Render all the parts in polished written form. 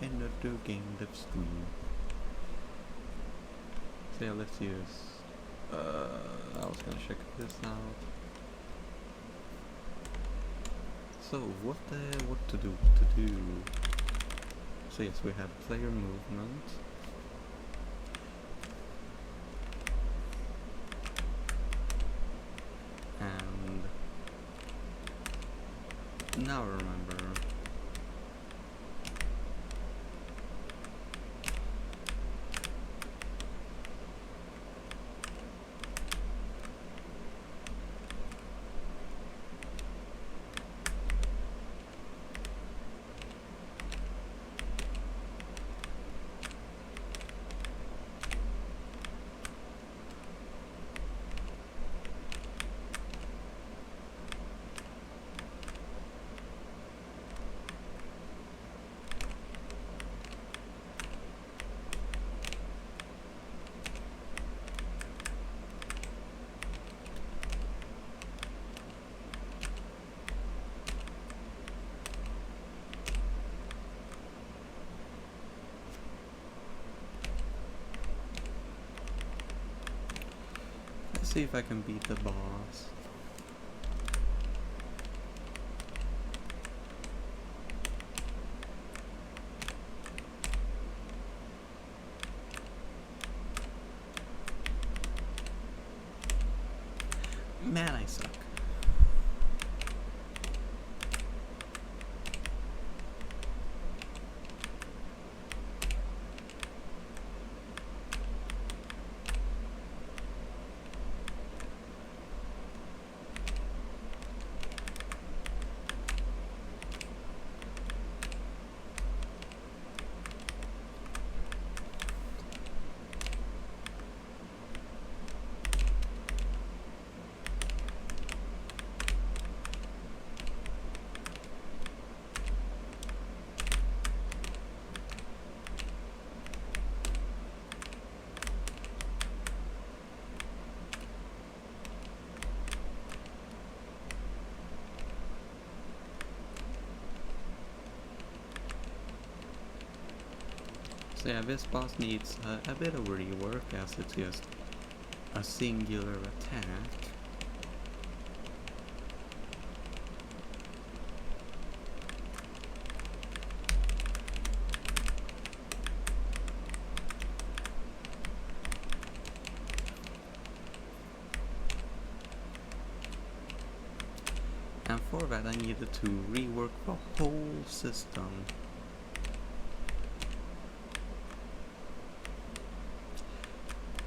Another game live stream. So yeah, let's use. I was gonna check this out. So what to do? So yes, we have player movement. And now I remember. Let's see if I can beat the boss. Man, I suck. So yeah, this boss needs a bit of rework as it's just a singular attack. that I needed to rework the whole system.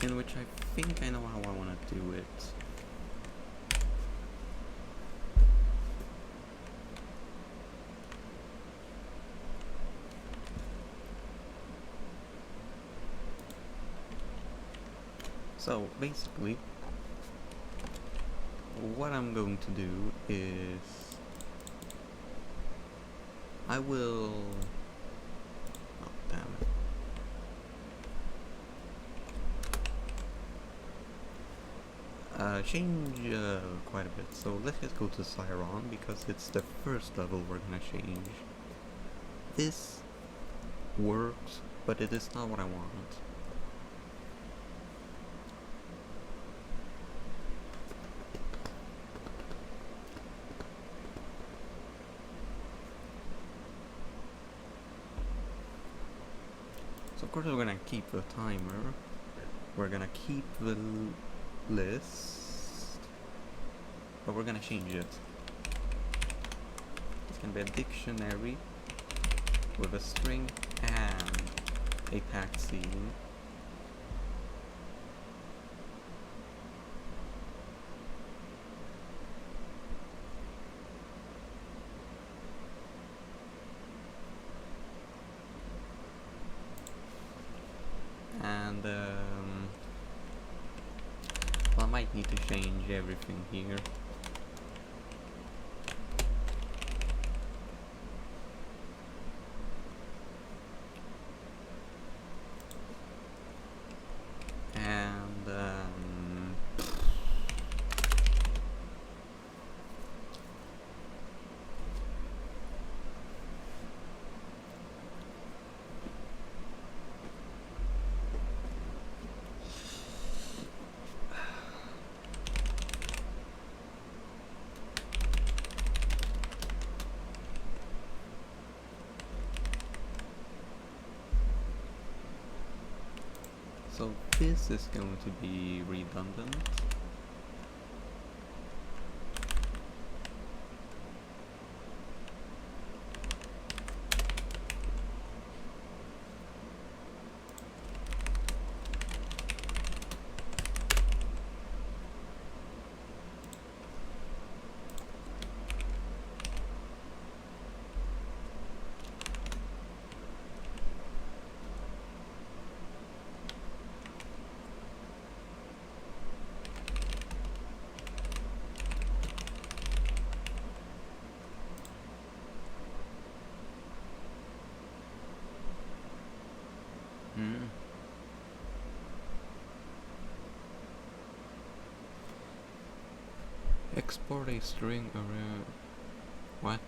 In which I think I know how I want to do it. So basically, what I'm going to do is I will... oh damn it. Change quite a bit. So let's just go to Siron because it's the first level we're gonna change. This works, but it is not what I want. So of course we're gonna keep the timer. We're gonna keep the list, but we're gonna change it. It's gonna be a dictionary with a string and a packed scene. And well, I might need to change everything here. And so this is going to be redundant. Export a string array. What?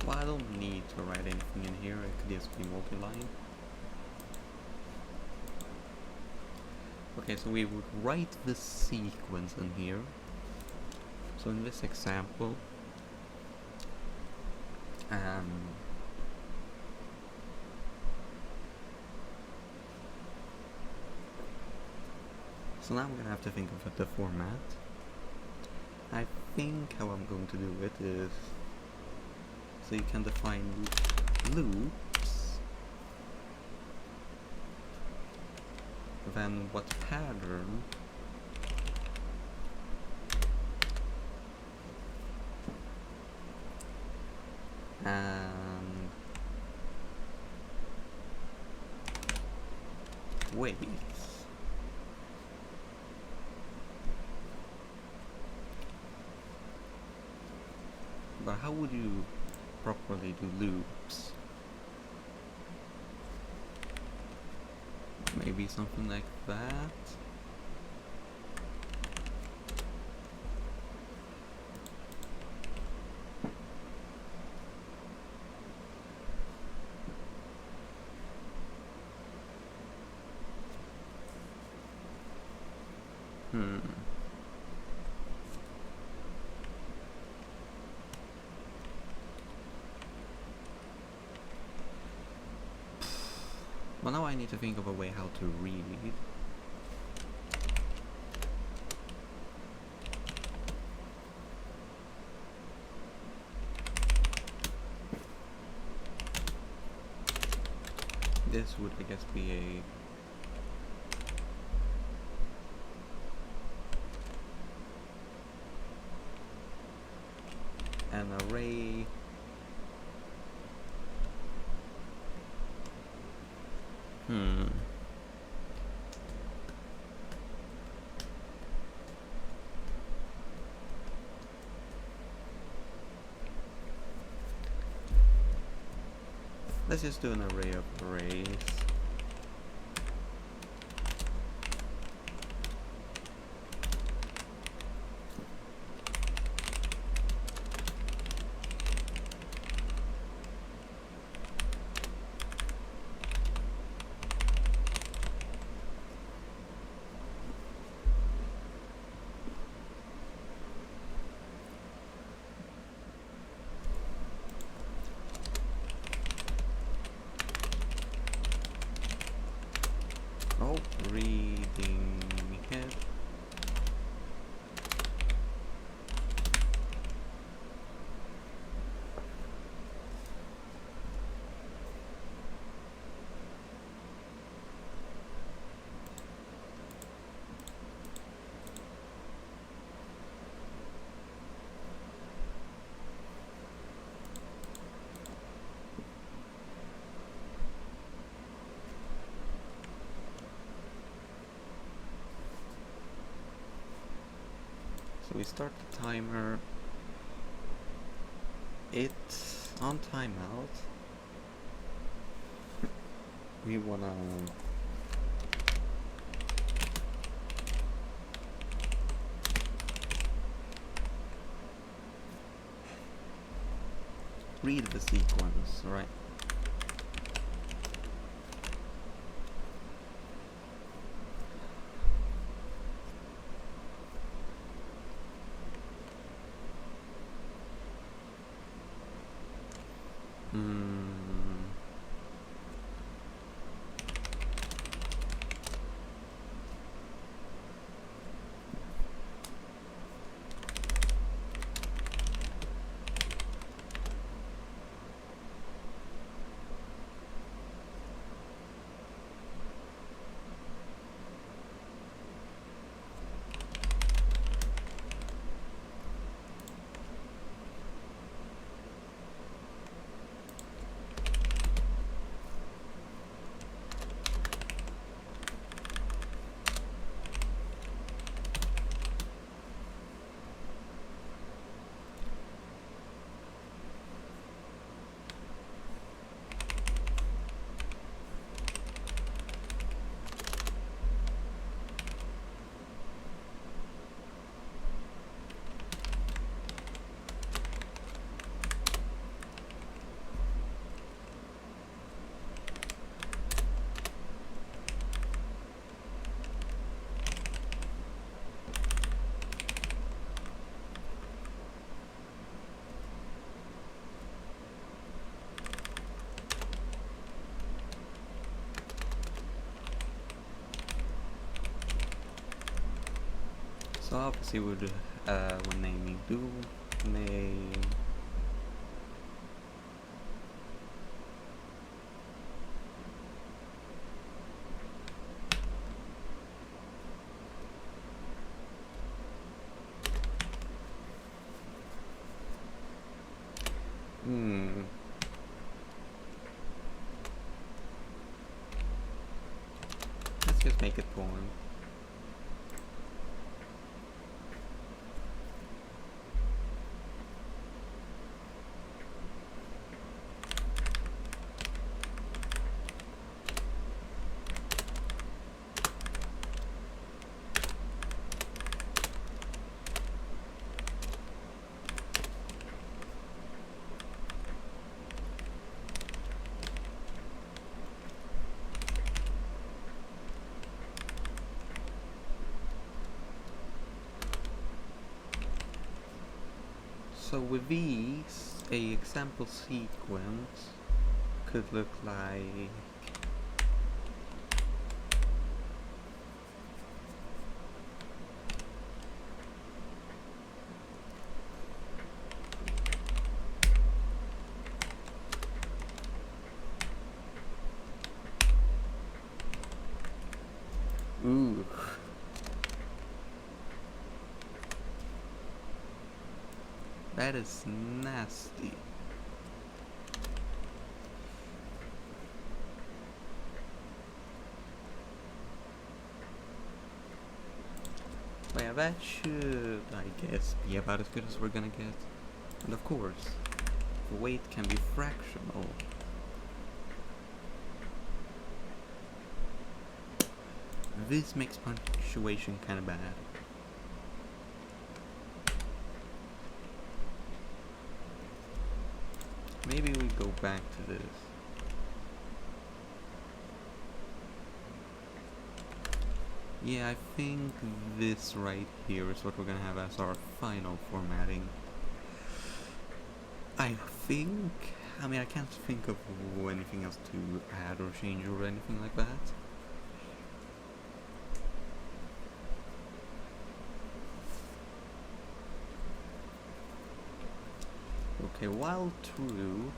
Well, I don't need to write anything in here, it could just be multi-line. Okay, so we would write the sequence in here. So in this example, so now I'm gonna have to think of the format. I think how I'm going to do it is, so you can define loops, then what pattern, and weights. But how would you properly do loops? Maybe something like that? Hmm. Well, now I need to think of a way how to read. This would, I guess, be an array let's just do an array of arrays. Oh, reading head. So we start the timer. It's on timeout. We wanna read the sequence, right? So obviously would when naming do name let's just make it born. So with these, a example sequence could look like ooh. That is nasty. But yeah, that should, I guess, be about as good as we're gonna get. And of course, the weight can be fractional. This makes punctuation kinda bad. Maybe we go back to this. Yeah, I think this right here is what we're gonna have as our final formatting. I think... I mean, I can't think of anything else to add or change or anything like that. Okay, while true...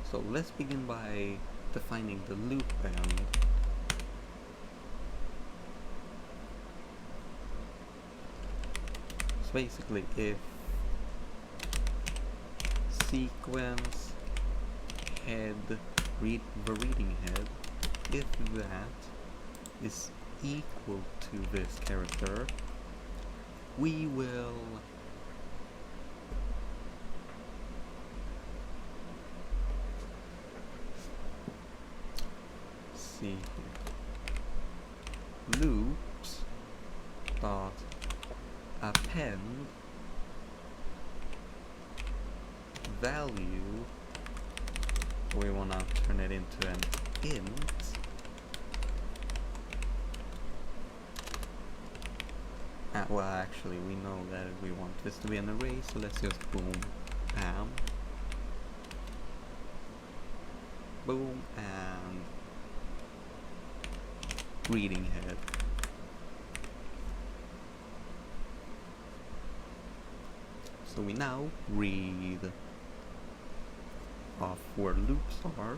So let's begin by defining the loop end. So basically, if sequence head read the reading head, if that is equal to this character, we will see here. Loops dot append value, we want to turn it into an int, well actually we know that we want this to be an array, so let's just boom and reading head. So we now read off where loops are.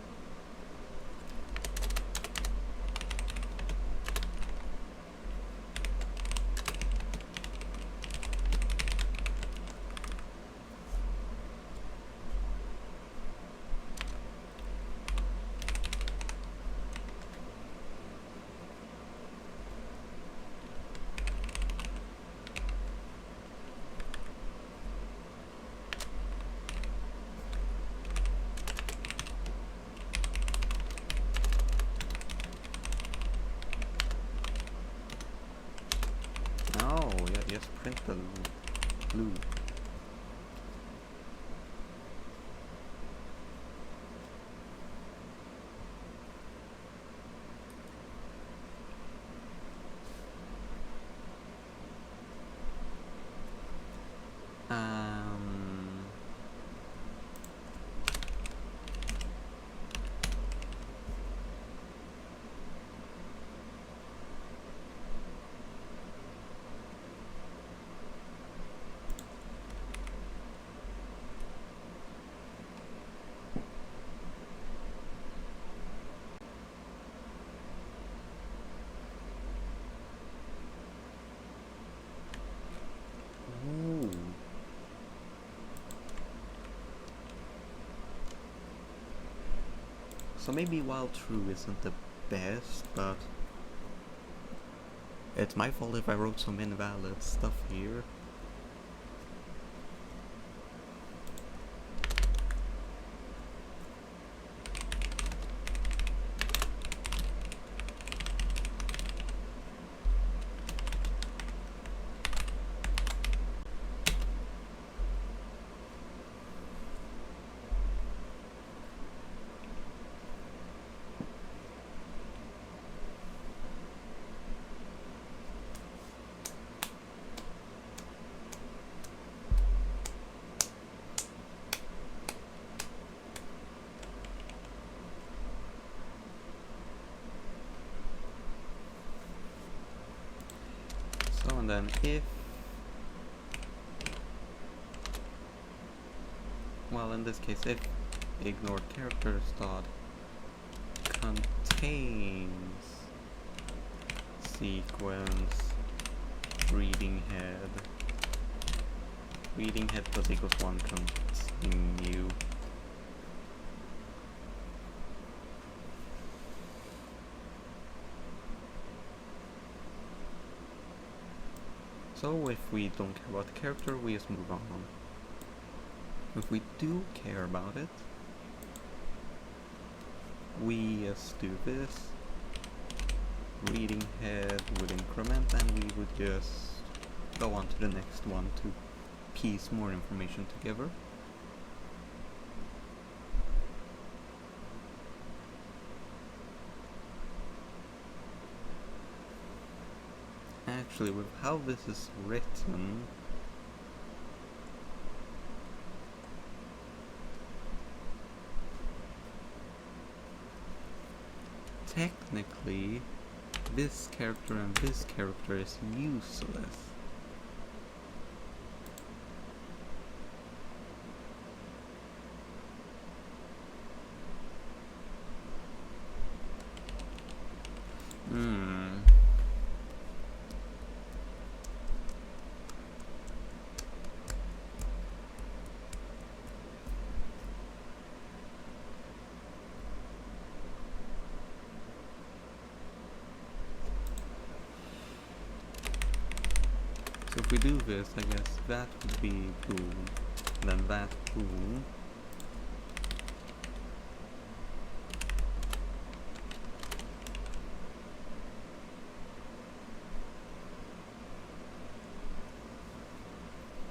Just print the loop. So maybe while true isn't the best, but it's my fault if I wrote some invalid stuff here. then if, well, in this case, if ignored characters dot contains sequence reading head plus equals 1 continue. So if we don't care about the character, we just move on. If we do care about it, we just do this. Reading head would increment, and we would just go on to the next one to piece more information together. Actually, with how this is written, technically this character and this character is useless. So if we do this, I guess that would be boom, then that boom.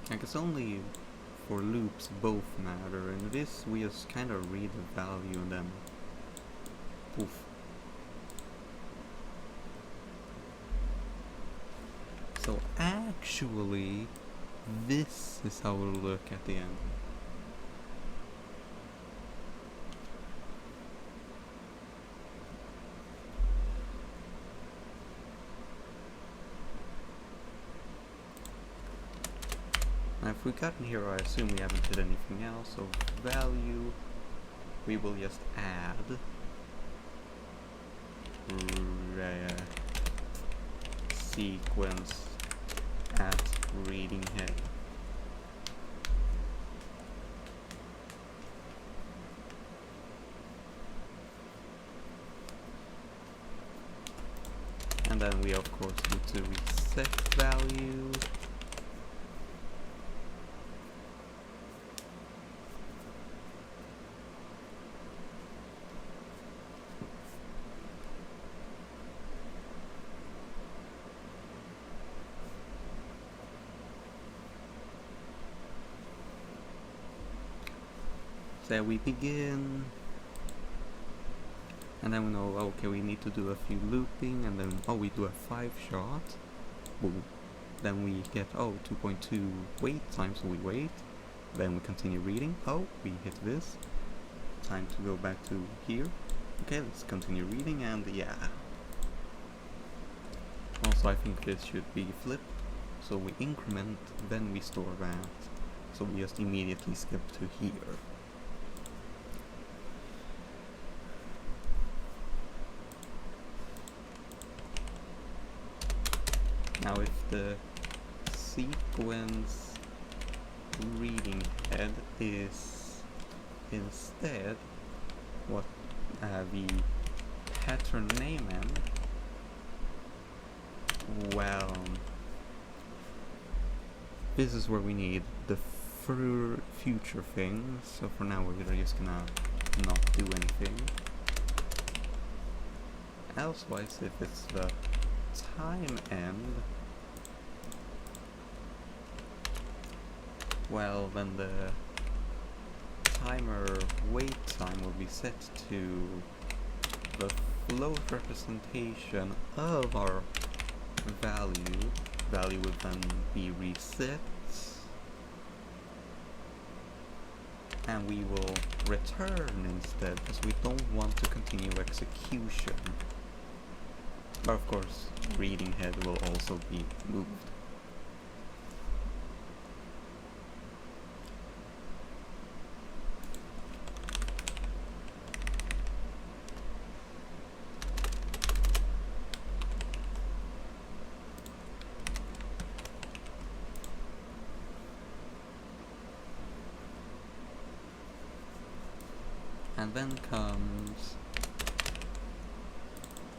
I guess only for loops both matter. In this we just kind of read the value and then poof. So actually, this is how it'll look at the end. Now if we got in here, I assume we haven't did anything else, so value, we will just add sequence at reading head. And then we of course need to reset value. There we begin, and then we know, okay, we need to do a few looping, and then, oh, we do a 5-shot, boom, then we get, oh, 2.2 wait time, so we wait, then we continue reading, oh, we hit this, time to go back to here, okay, let's continue reading, and yeah. Also, I think this should be flipped, so we increment, then we store that, so we just immediately skip to here. Now if the sequence reading head is instead what the pattern name end, well, this is where we need the future thing, so for now we're just gonna not do anything. Elsewise, if it's the time end, well, then the timer wait time will be set to the float representation of our value. Value will then be reset, and we will return instead, because we don't want to continue execution. But of course, reading head will also be moved. And then comes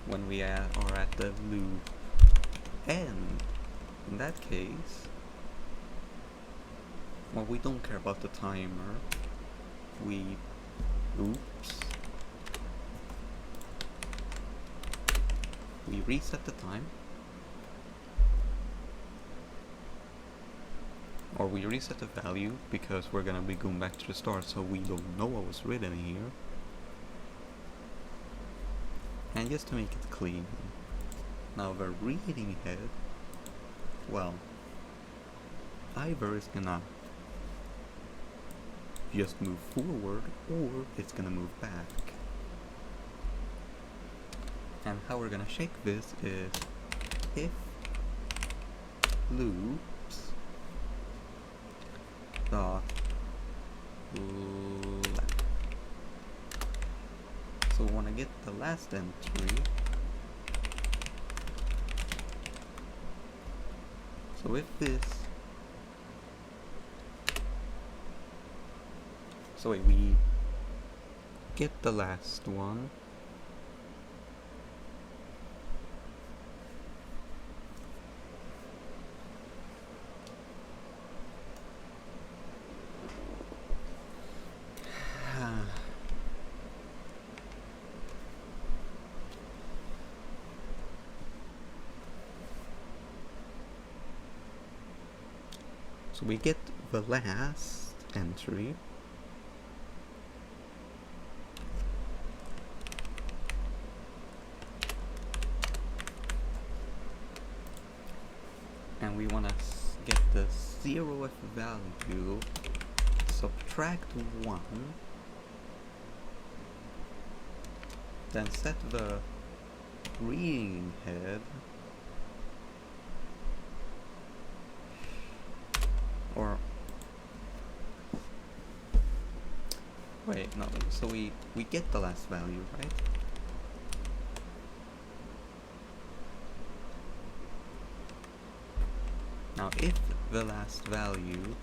when we are at the loop end. In that case, well, we don't care about the timer. We reset the time, or we reset the value because we're gonna be going back to the start, so we don't know what was written here. And just to make it clean, now the reading head, well, either is gonna just move forward or it's gonna move back. And how we're gonna check this is if loops dot left. So we wanna get the last entry. So if this, so wait, we get the last one. So we get the last entry. And we want to get the 0th value, subtract 1, then set the reading head, or wait, no, so we get the last value, right? Now if the last value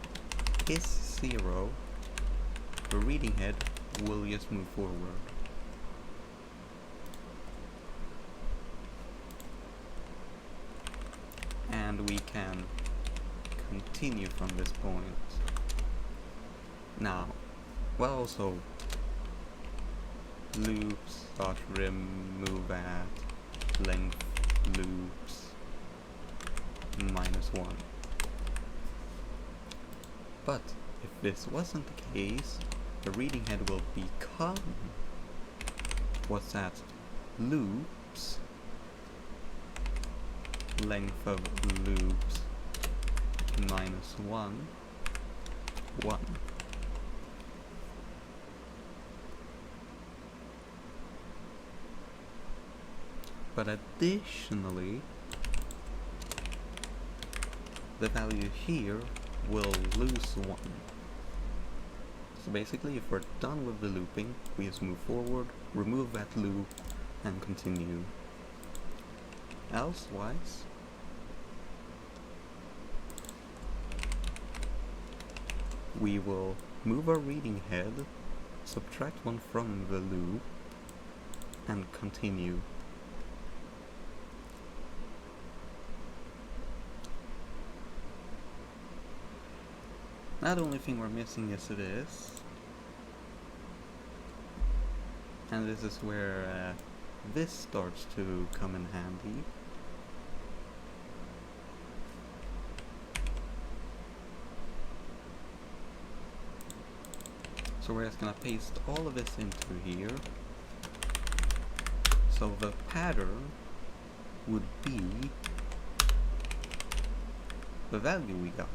is 0, the reading head will just move forward. And we can continue from this point. Now, well, also loops dot remove at length loops -1. But if this wasn't the case, the reading head will become, what's that, loops length of loops -1 1. But additionally, the value here will lose 1. So basically, if we're done with the looping, we just move forward, remove that loop, and continue. Elsewise, we will move our reading head, subtract 1 from the loop, and continue. Now the only thing we're missing is this, and this is where this starts to come in handy. So we're just gonna paste all of this into here. So the pattern would be the value we got,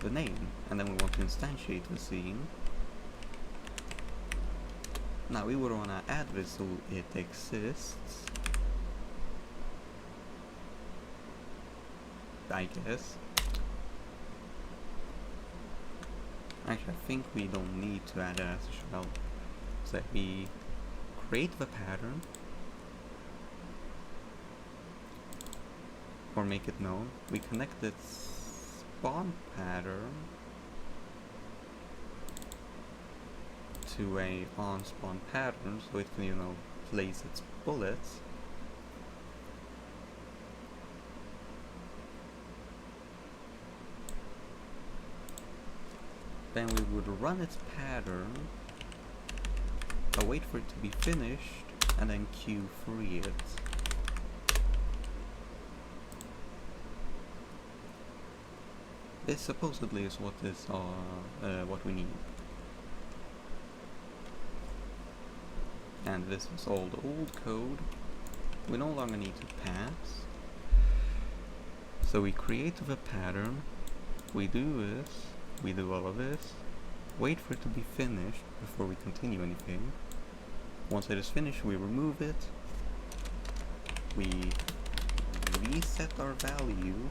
the name, and then we want to instantiate the scene. Now we would want to add this so it exists, I guess. Actually, I think we don't need to add it as a shell. So we create the pattern, or make it known. We connect its spawn pattern to a on-spawn pattern so it can, you know, place its bullets. Then we would run its pattern, wait for it to be finished, and then queue free it. This supposedly is what we need. And this is all the old code. We no longer need to pass. So we create the pattern, we do this, we do all of this, wait for it to be finished before we continue anything. Once it is finished, we remove it, we reset our value,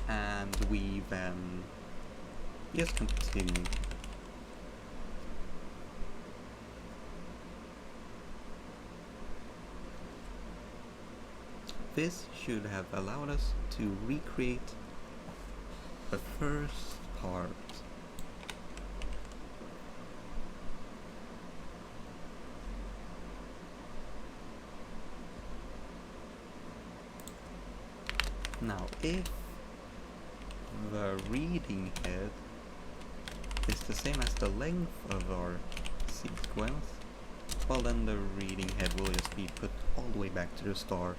and we then just continue. This should have allowed us to recreate the first part. Now, if the reading head is the same as the length of our sequence, well then the reading head will just be put all the way back to the start,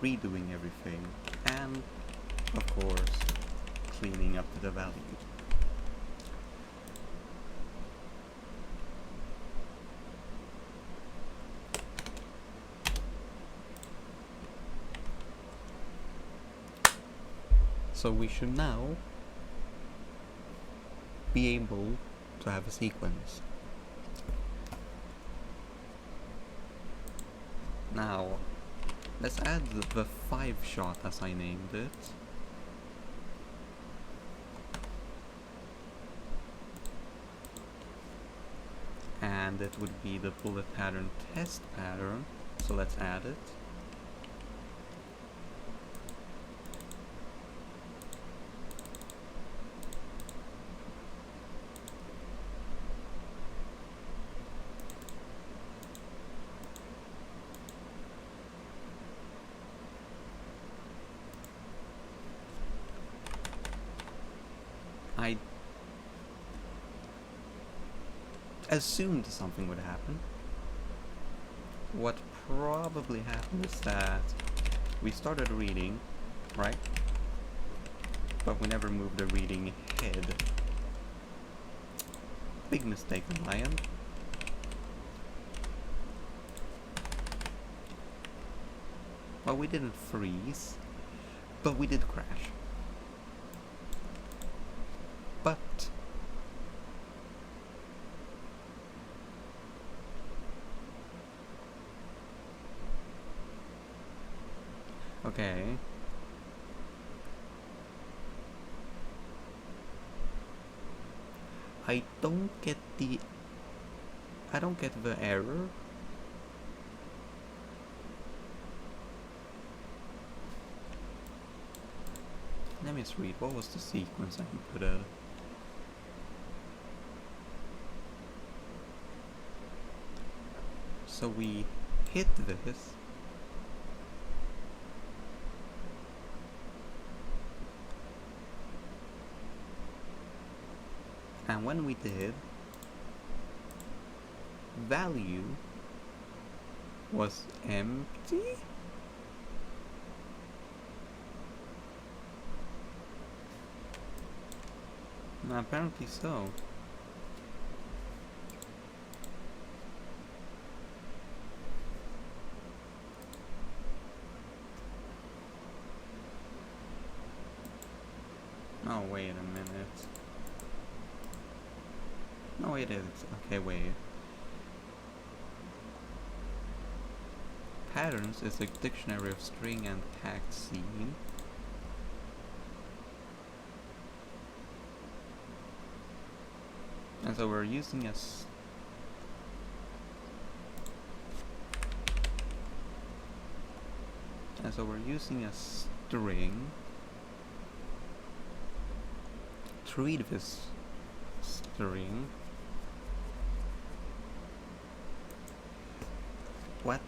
redoing everything, and of course cleaning up the value. So we should now be able to have a sequence. Now, let's add the 5-shot as I named it. And it would be the bullet pattern test pattern, so let's add it. I assumed something would happen. What probably happened is that we started reading, right? But we never moved the reading head. Big mistake on my end. Well, we didn't freeze, but we did crash. But okay. I don't get the error. Let me just read. What was the sequence I put a? So we hit this. And when we did, value was empty? Apparently so. Oh, wait a minute. No, it is. Okay, wait. Patterns is a dictionary of string and packed scene. And so we're using a string to read this string. What?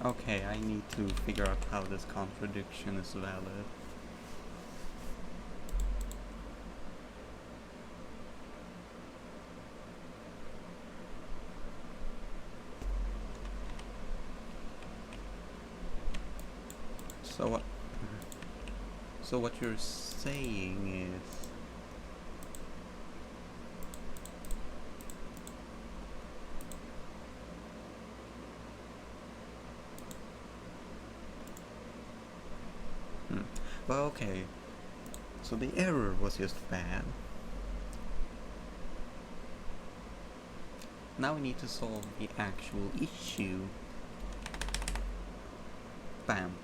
Okay, I need to figure out how this contradiction is valid. So what you're saying is well, okay. So the error was just bad. Now we need to solve the actual issue. Bam.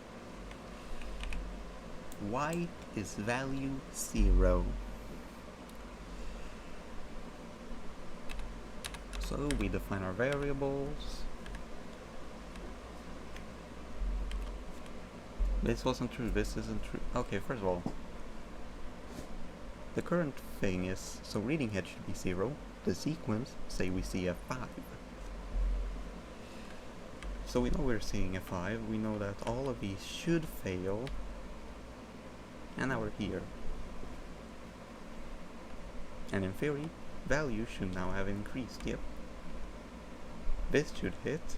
Y is value 0. So we define our variables. This wasn't true, this isn't true. Okay, first of all, the current thing is, so reading head should be 0. The sequence, say we see a 5. So we know we're seeing a 5, we know that all of these should fail, and now we're here. And in theory, value should now have increased, yep. This should hit,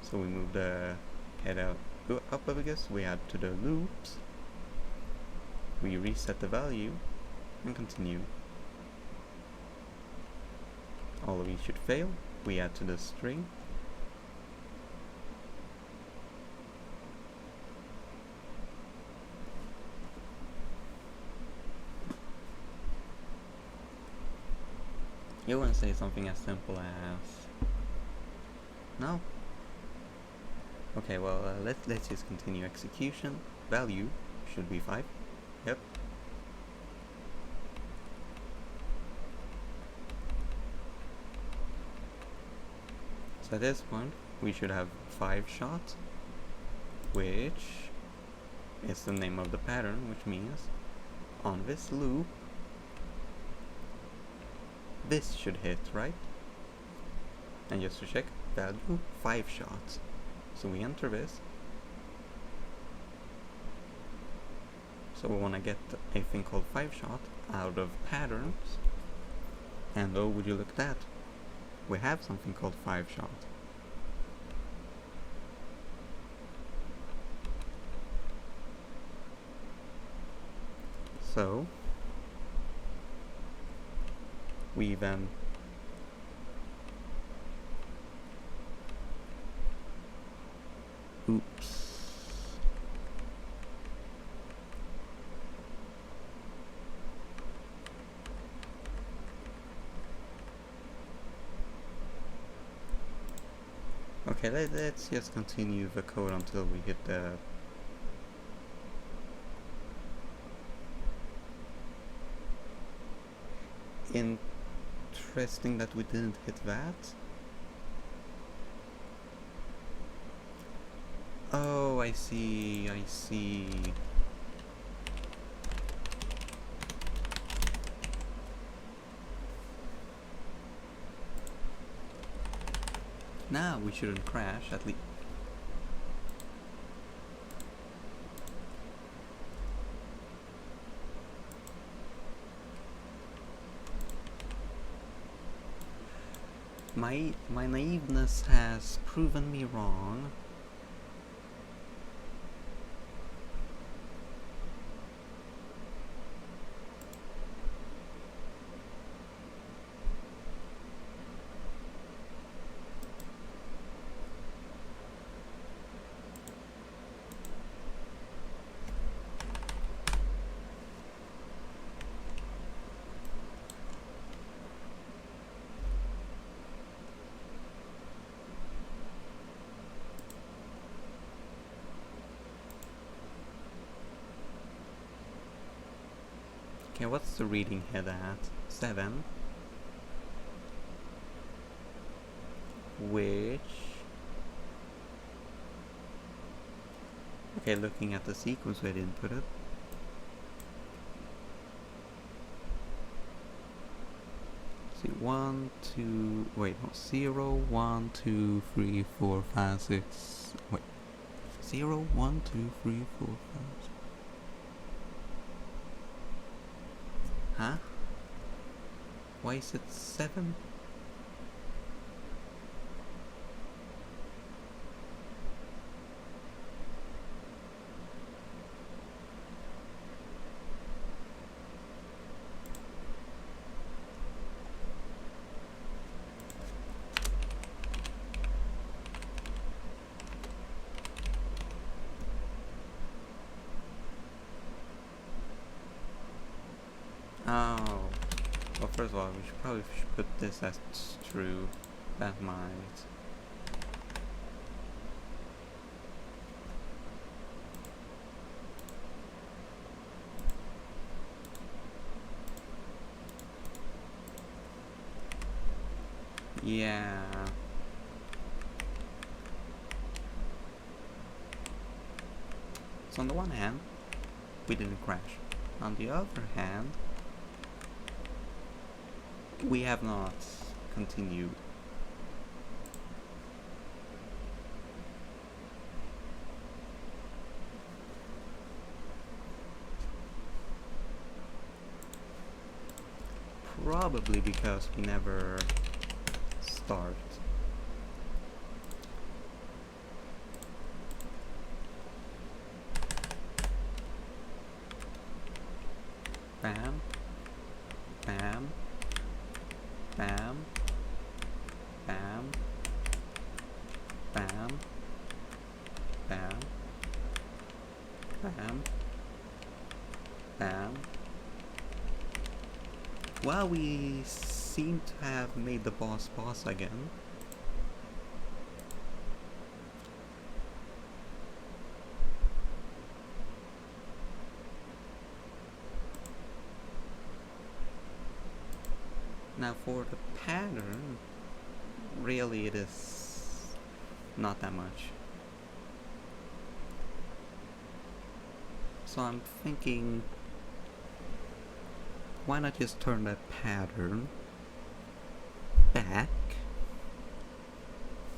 so we move the head out, go up, I guess, we add to the loops, we reset the value, and continue. All of these should fail, we add to the string, you wouldn't say something as simple as no. Okay, well, let's just continue execution. Value should be 5. Yep. So at this point, we should have 5 shots, which is the name of the pattern, which means on this loop, this should hit, right? And just to check, value 5 shots. So we enter this. So we want to get a thing called 5 shot out of patterns. And oh, would you look at that? We have something called 5 shot. So we then oops. Okay, let's just continue the code until we hit the interesting that we didn't hit that. Oh, I see. Now we shouldn't crash, at least. My naiveness has proven me wrong. Okay, what's the reading head at? 7. Which Okay, looking at the sequence we didn't put it. See, 1, 2, wait, no, 0, 1, 2, 3, 4, 5, 6, wait, 0, 1, 2, 3, 4, 5, 6. Huh? Why is it 7? Oh. Well, first of all, we should probably put this as true. That might. Yeah. So on the one hand, we didn't crash. On the other hand, we have not continued. Probably because we never start. Bam. Bam. Bam. Bam. Bam. Bam. Bam. Bam. Well, we seem to have made the boss again. Now for the pattern, really it is not that much. So I'm thinking, why not just turn that pattern back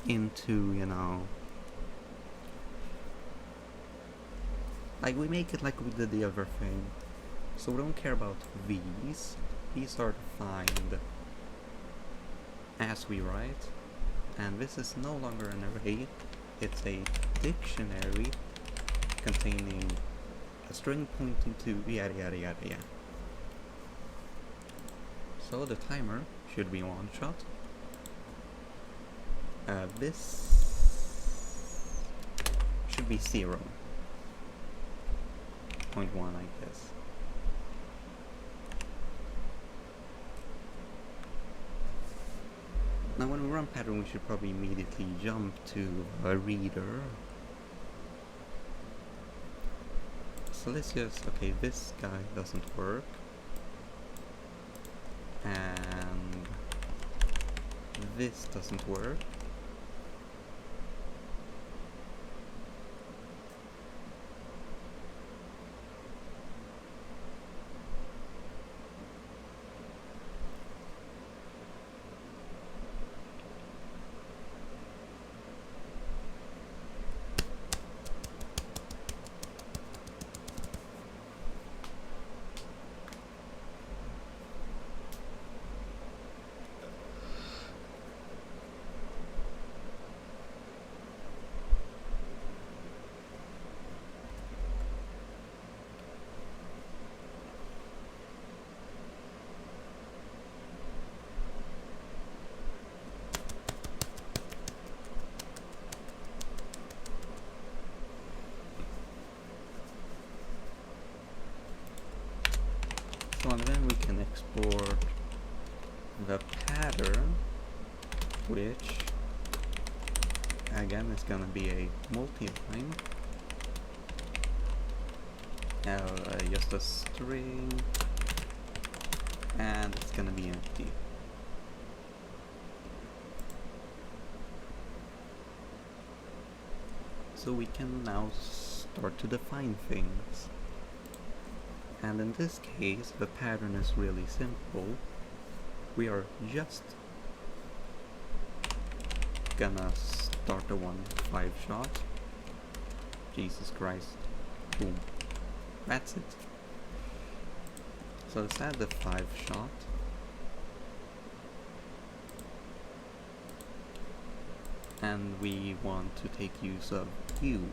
into, you know, like we make it like we did the other thing. So we don't care about these. These are defined as we write, and this is no longer an array, it's a dictionary containing a string pointing to yada yada yada yada. So the timer should be one shot. This should be 0.1, I guess. Now when we run pattern, we should probably immediately jump to a reader. So let's just, okay, this guy doesn't work. And this doesn't work. So and then we can export the pattern, which again is gonna be a multi-line, just a string, and it's gonna be empty. So we can now start to define things. And in this case, the pattern is really simple. We are just gonna start the 1-5 shot. Jesus Christ. Boom. That's it. So let's add the 5 shot. And we want to take use of U.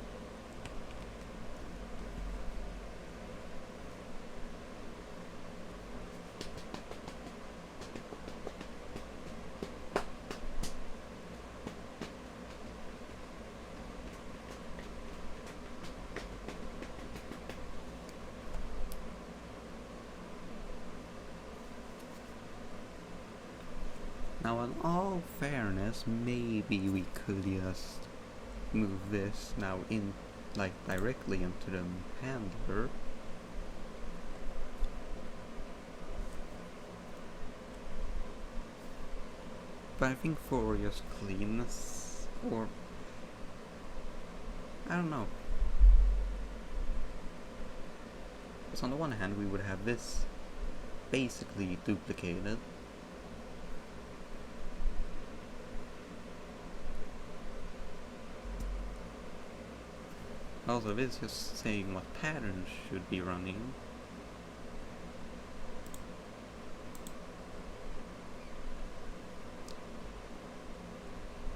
Now, in all fairness, maybe we could just move this now in, like, directly into the handler. But I think for just cleanness, or I don't know. Because on the one hand, we would have this basically duplicated. Also, this is just saying what patterns should be running.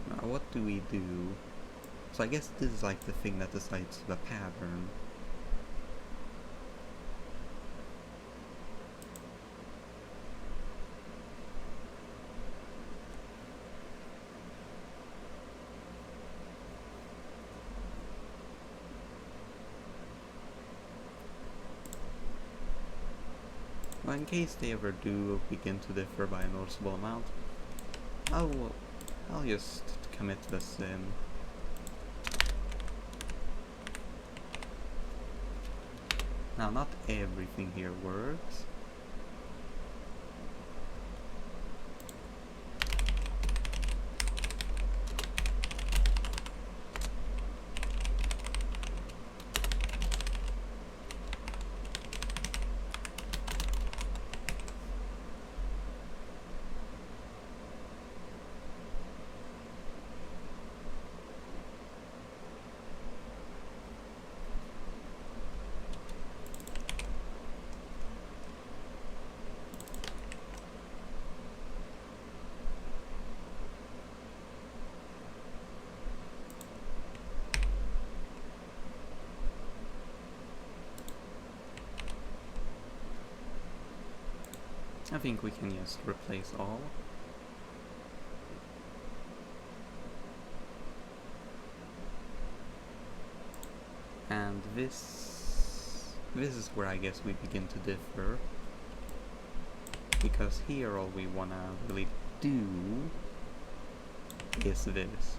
Now, what do we do? So I guess this is like the thing that decides the pattern. Well, in case they ever do begin to differ by a noticeable amount, I'll just commit this in. Now, not everything here works. I think we can just replace all. And this is where I guess we begin to differ. Because here all we wanna really do is this.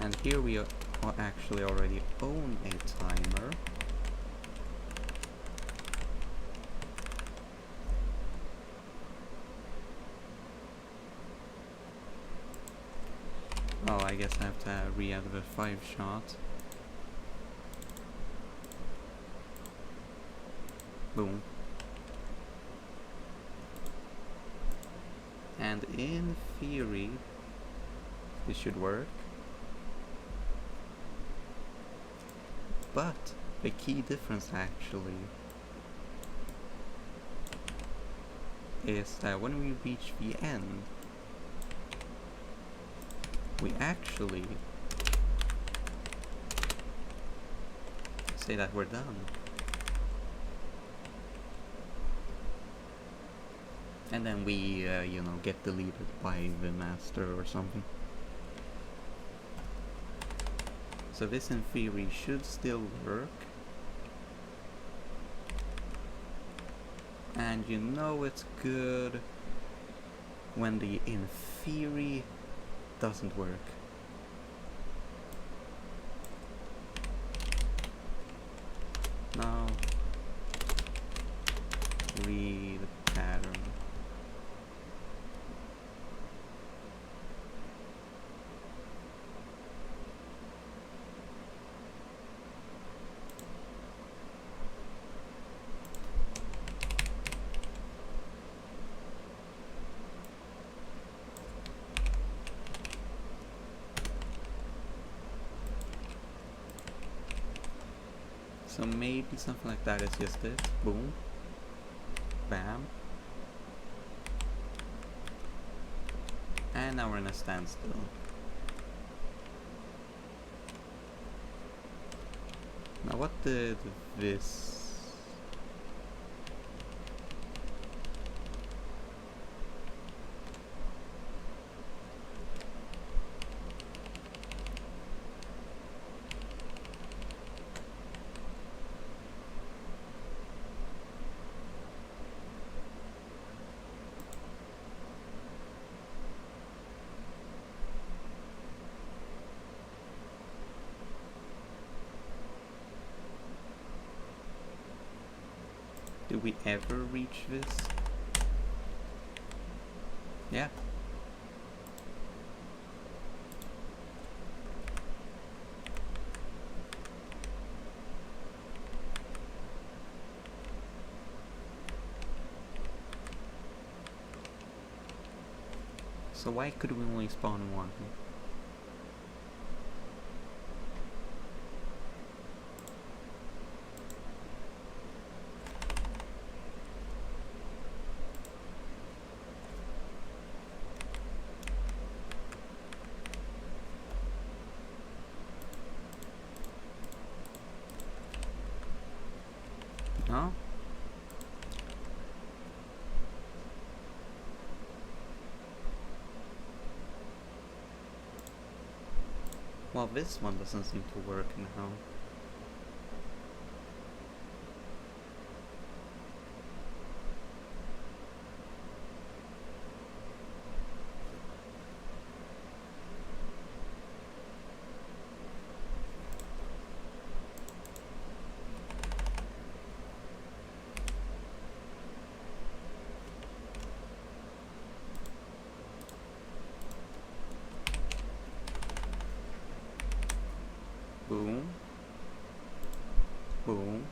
And here we actually already own a timer. Oh, I guess I have to re-add the 5 shot. Boom. And in theory, this should work. But the key difference actually is that when we reach the end, we actually say that we're done. And then we, you know, get deleted by the master or something. So this in theory should still work. And you know it's good when the in theory doesn't work. Now, read a pattern. So maybe something like that is just it. Boom. Bam. And now we're in a standstill. Now what did this... Did we ever reach this? Yeah. So why could we only spawn one? No? Well, this one doesn't seem to work now. Boom. Boom.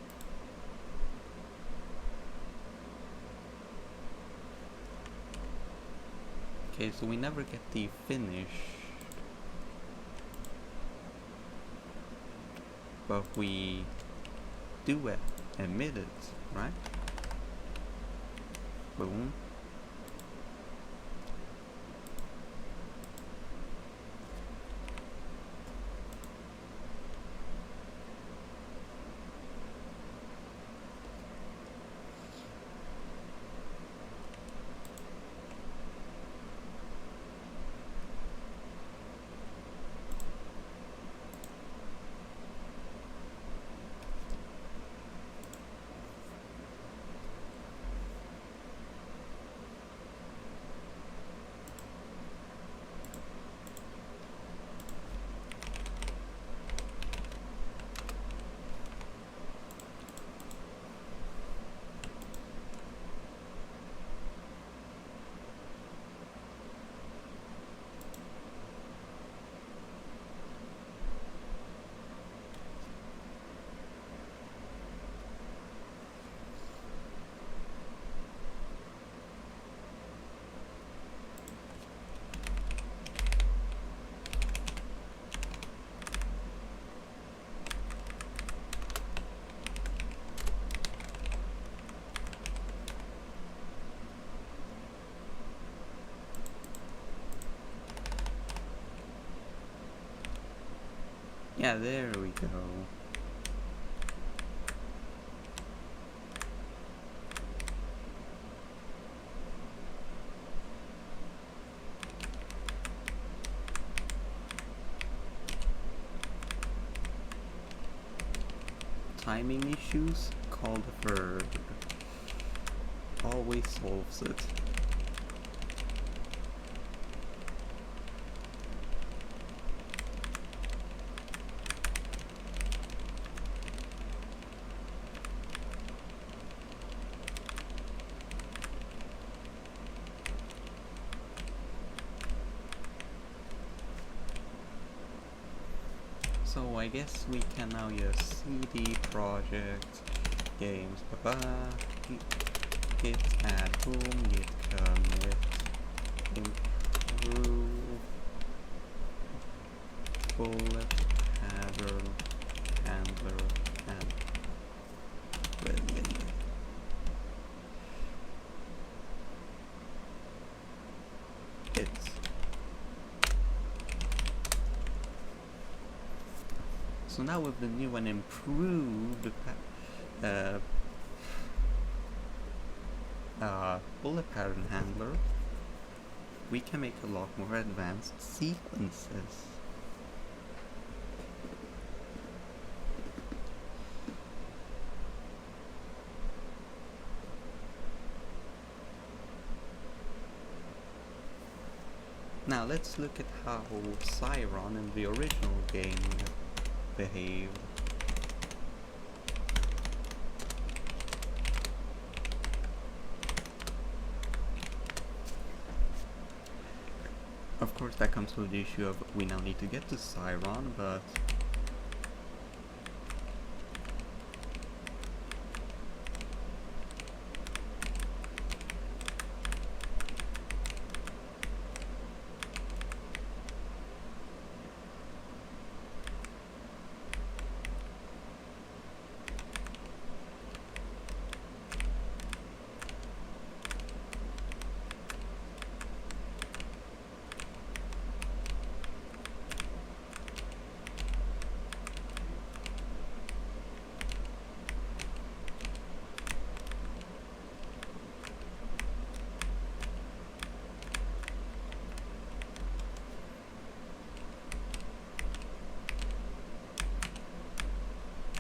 Okay, so we never get the finish. But we do admit it, right? Boom. Yeah, there we go. Timing issues? Call the verb. Always solves it. So I guess we can now use CD project games git add home git commit improve bullet handler and it's so now with the new and improved bullet pattern handler, we can make a lot more advanced sequences. Now let's look at how Siron in the original game behaved. Of course that comes with the issue of we now need to get to Siron, but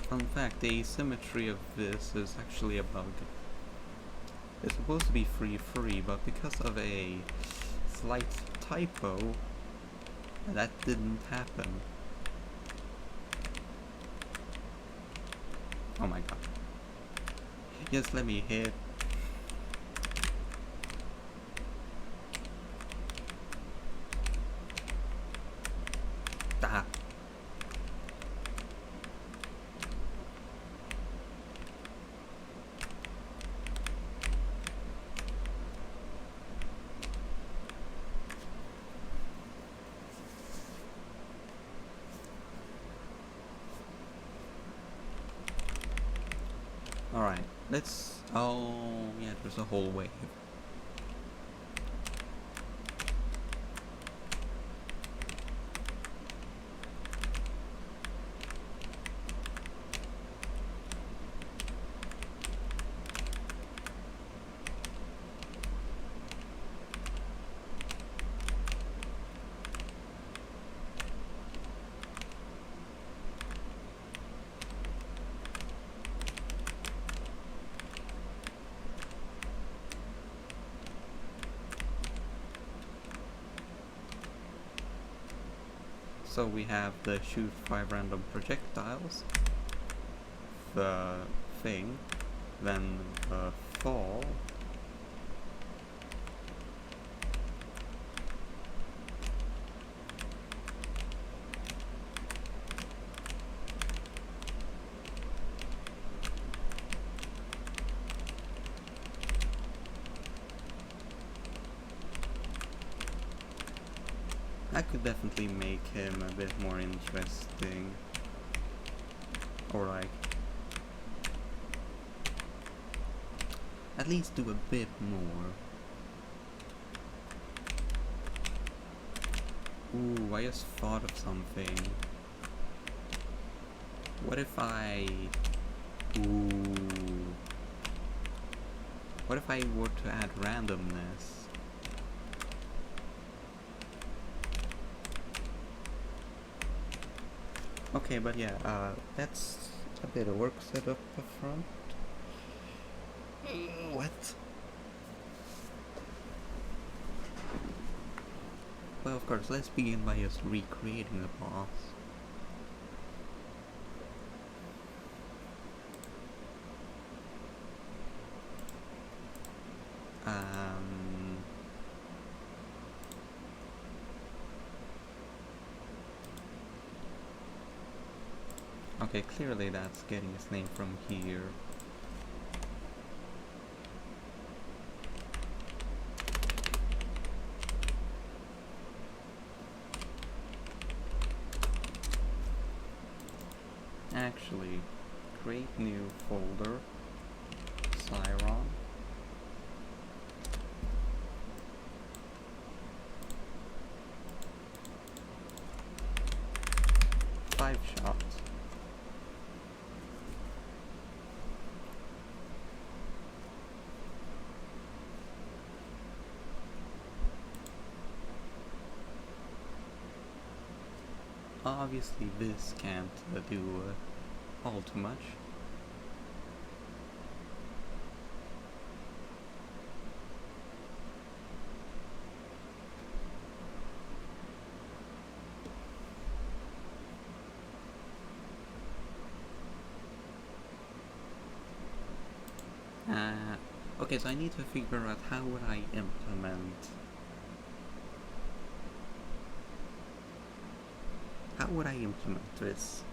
fun fact, the asymmetry of this is actually a bug. It's supposed to be free, but because of a slight typo, that didn't happen. Oh my god. Just let me hit. Ah. Alright, let's... oh, yeah, there's a whole wave. So we have the shoot 5 random projectiles, the thing, then the fall, I could definitely make him a bit more interesting, or like, at least do a bit more. Ooh, I just thought of something. What if I... ooh... what if I were to add randomness? Okay, but yeah, that's a bit of work set up up front. What? Well, of course, let's begin by just recreating the boss. Okay, clearly that's getting its name from here. Actually, create new folder, Siron. Five shots. Obviously this can't do all too much. Okay, so I need to figure out how would I implement... How would I implement this?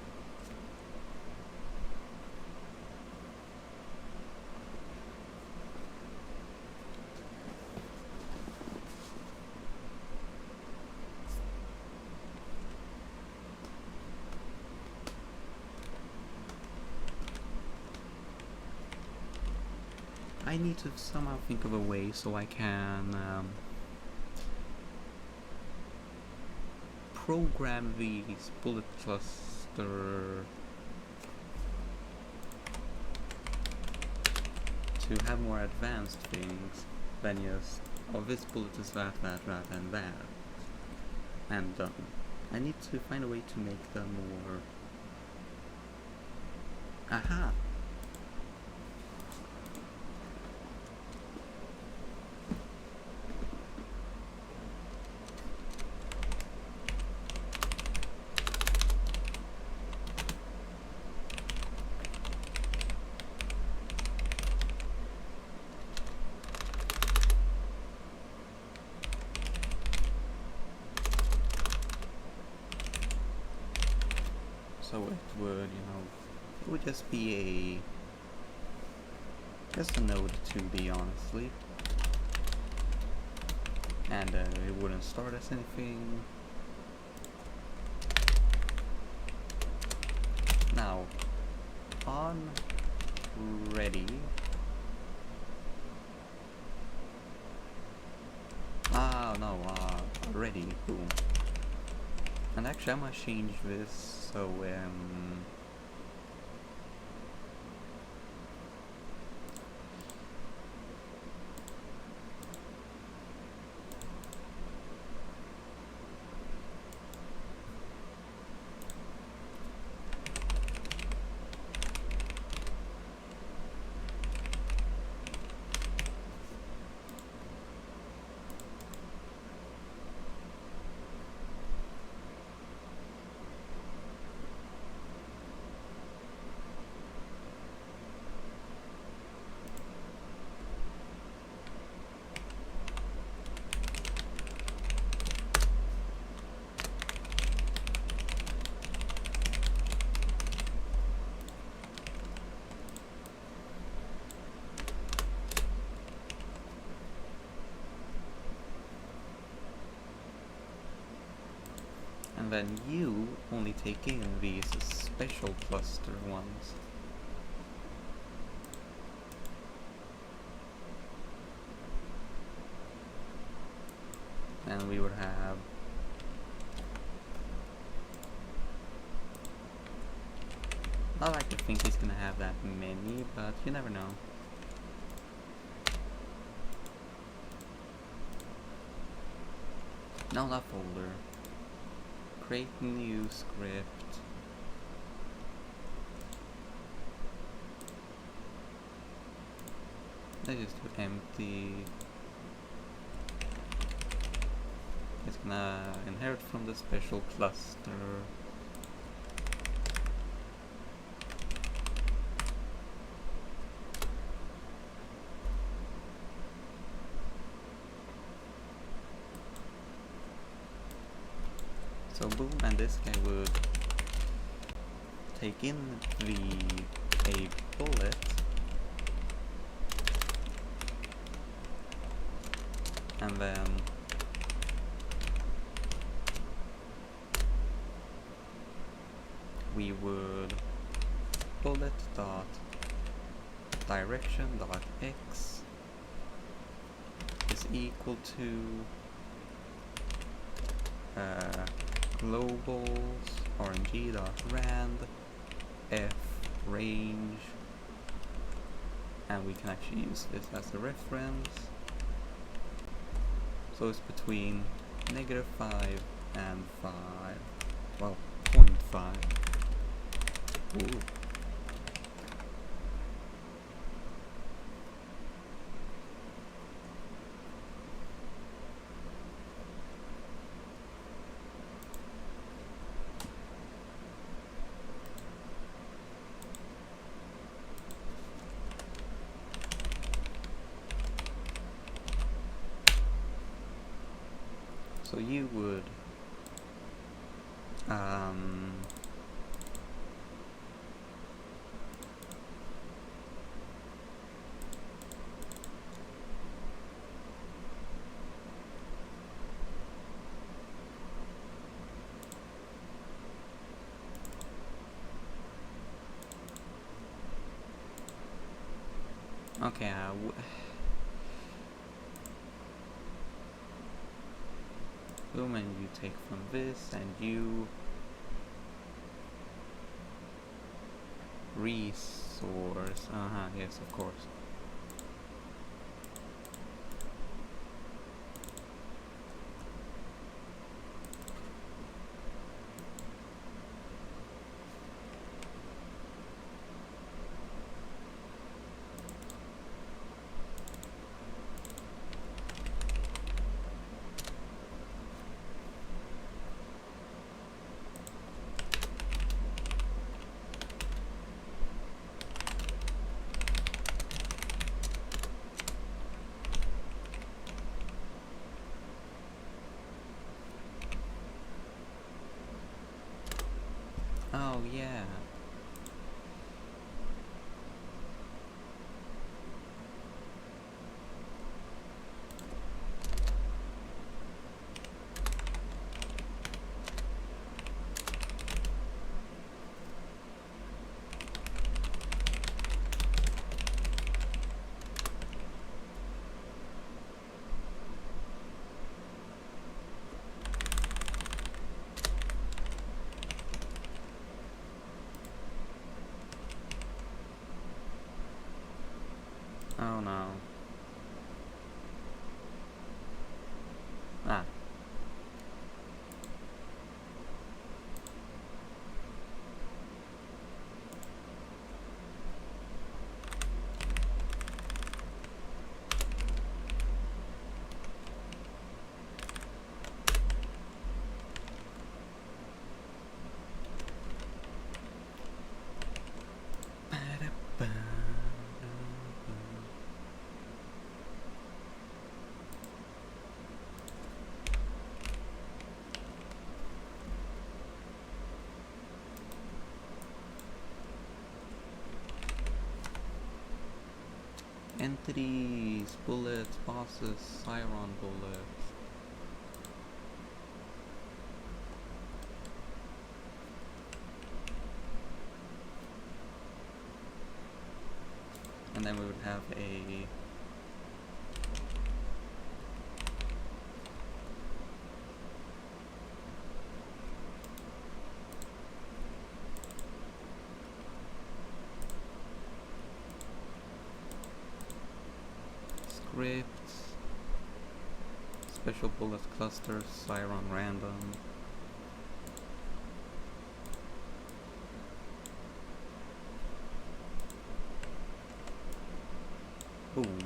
I need to somehow think of a way so I can program these bullet cluster to have more advanced things than just, oh, this bullet is that, and that. And I need to find a way to make them more... Aha! So it would, it would just be just a node 2D, honestly. And it wouldn't start as anything. Now, on ready. Ready, boom. And actually I might change this so and then you only take in these special cluster ones. And we would have I like to think he's gonna have that many, but you never know. Now that folder. Create new script. Let's just do empty. It's gonna inherit from the special cluster. So boom, and this guy would take in a bullet, and then we would bullet dot direction dot x is equal to globals rng dot rand f range, and we can actually use this as a reference. So it's between -5 and 5. Well, 0.5. Ooh. So you would okay, Lumen you take from this, and you resource, yes, of course. Oh, yeah. Oh no. Ah. Entities, bullets, bosses, Siron bullets. And then we would have a script, special bullet clusters, Siron random. Boom.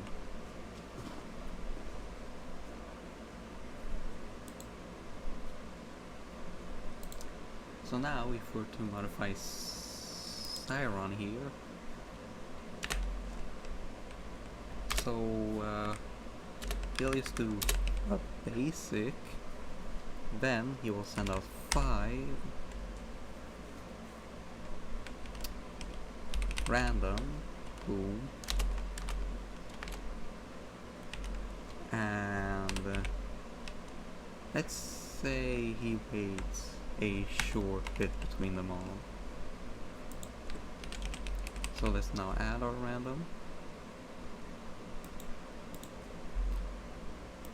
So now if we're to modify Siron here, so he'll just do a basic, then he will send out 5, random, boom, and let's say he waits a short bit between them all. So let's now add our random,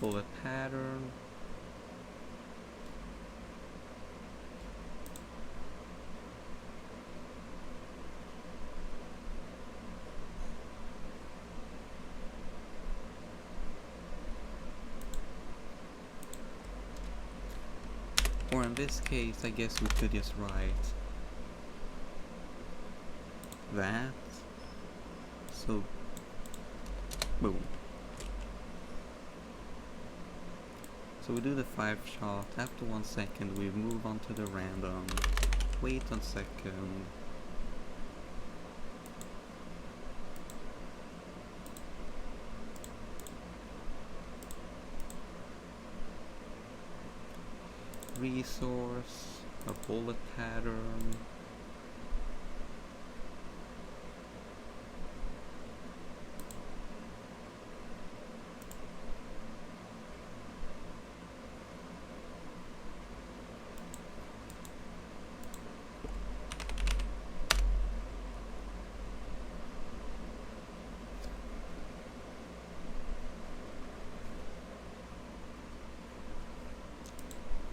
bullet pattern, or in this case I guess we could just write that, so boom. So we do the 5 shot, after 1 second we move on to the random, wait 1 second, resource, a bullet pattern,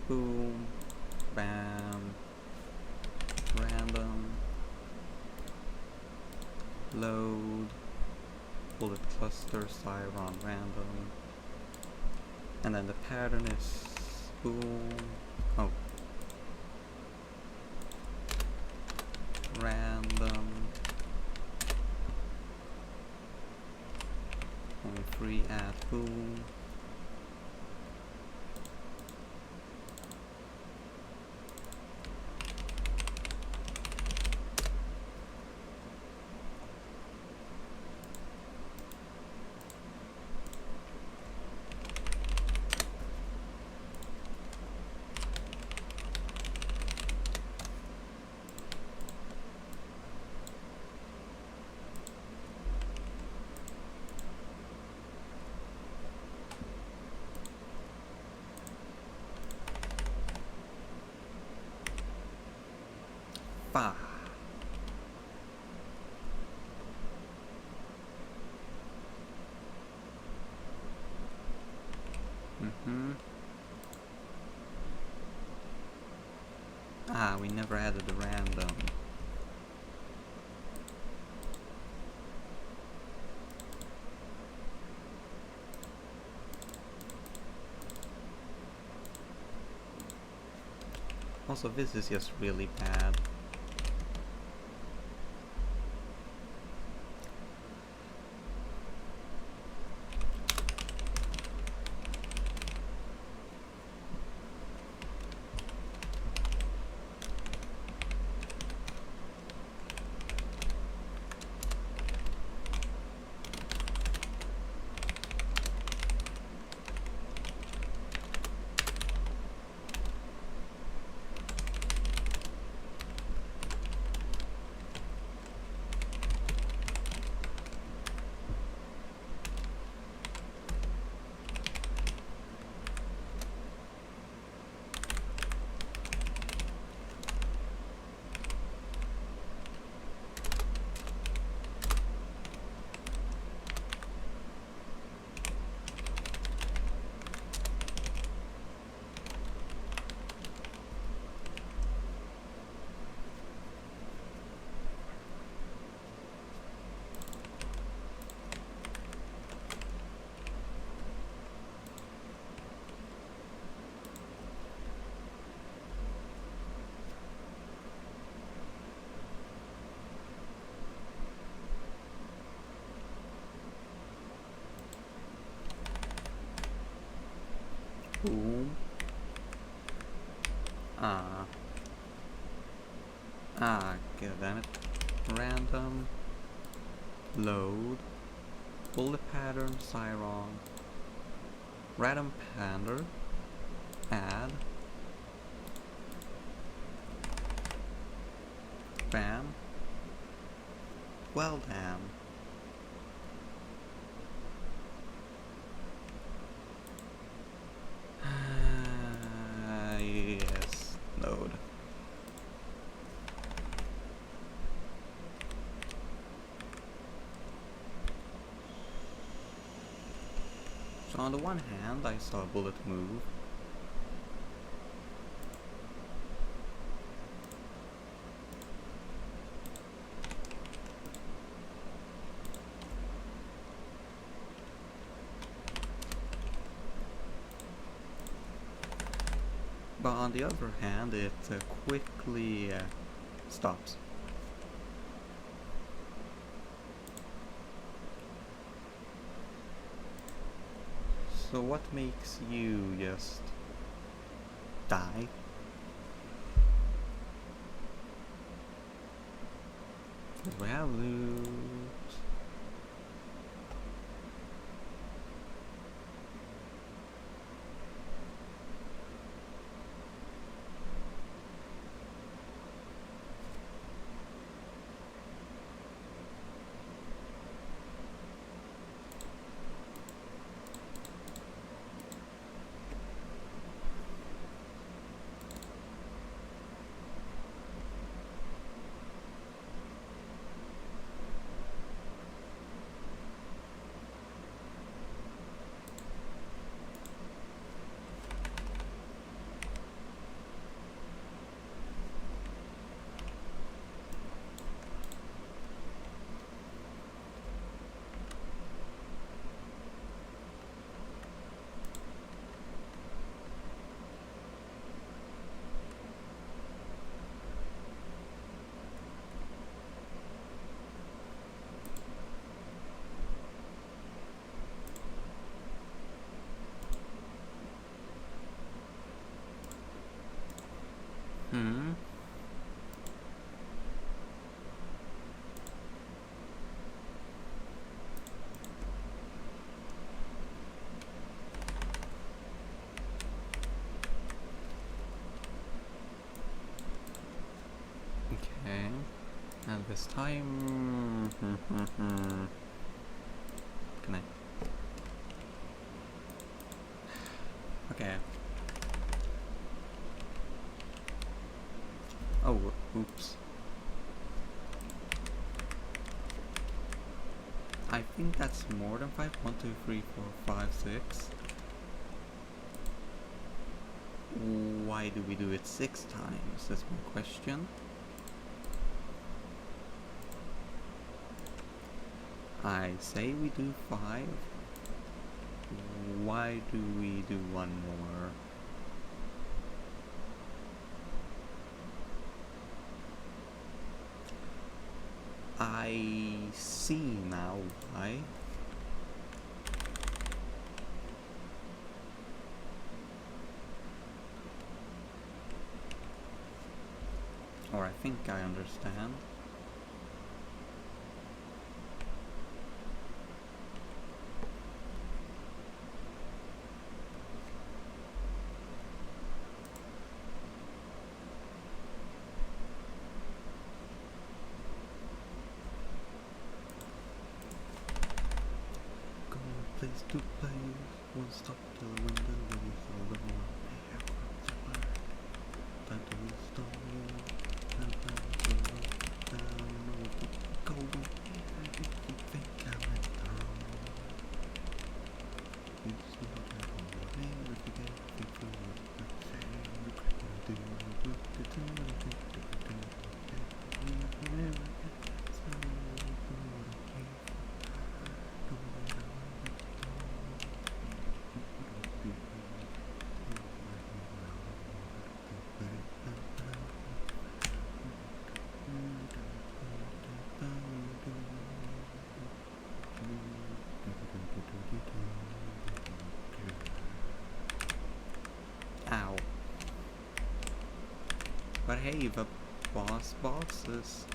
boom, bam, random, load, bullet cluster, Siron, random, and then the pattern is boom, oh, random, only 3 add boom, bah. Ah, we never added the random. Also, this is just really bad. Boom. Ah. Ah, god damn it. Random. Load. Bullet pattern, Siron. Random pander. Add. Bam. Well then. Yes, node. So on the one hand, I saw a bullet move. But on the other hand, it quickly stops. So what makes you just die? Because we have loot. Hmm. Okay. And this time... Can I... Okay. Oh, oops. I think that's more than 5. 1, 2, 3, 4, 5, 6. Why do we do it 6 times? That's my question. I say we do 5. Why do we do 1 more? I see now why. Or I think I understand. Place to play, one stop till when the lilies all the more. Time to install you, and time to look down, know what to go on. You think I'm in town. You see what I'm doing, if you get me through what I say, you can do what you do, Ow. But hey, the bosses.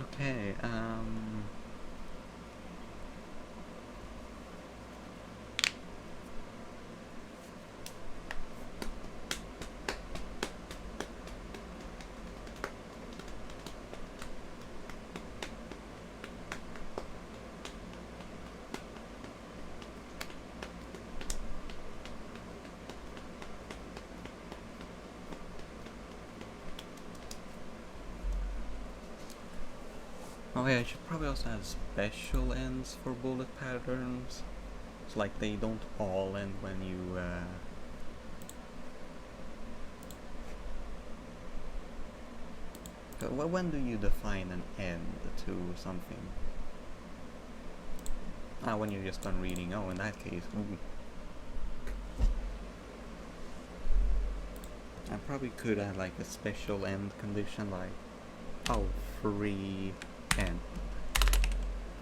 Okay, Oh yeah, I should probably also have special ends for bullet patterns. It's like they don't all end when you when do you define an end to something? Ah, when you're just done reading. Oh, in that case, ooh. I probably could add like a special end condition, like, oh, free end.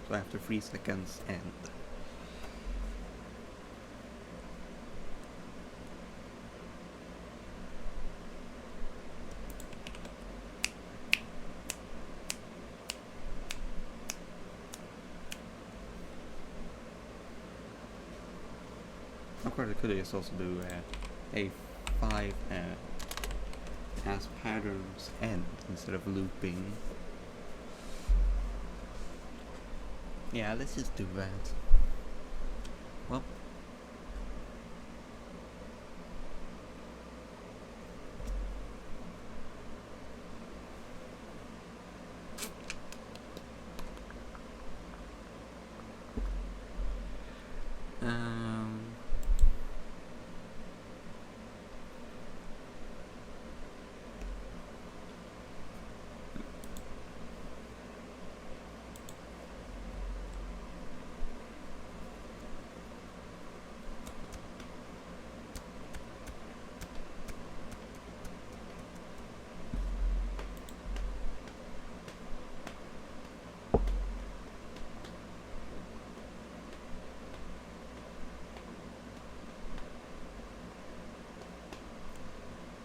So after 3 seconds, end. Of course, I could just also do a 5 as patterns end instead of looping. Yeah, let's just do that. Well,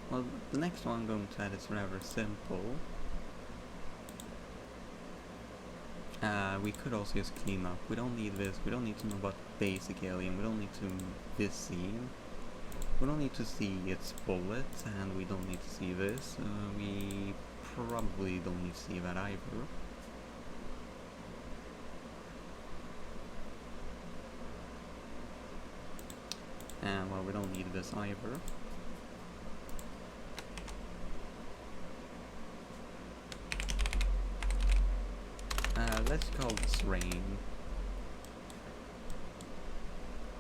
well, the next one I'm going to add is rather simple. We could also just clean up. We don't need this. We don't need to know about basic alien. We don't need to this scene. We don't need to see its bullets, and we don't need to see this. We probably don't need to see that either. And well, we don't need this either. Let's call this rain.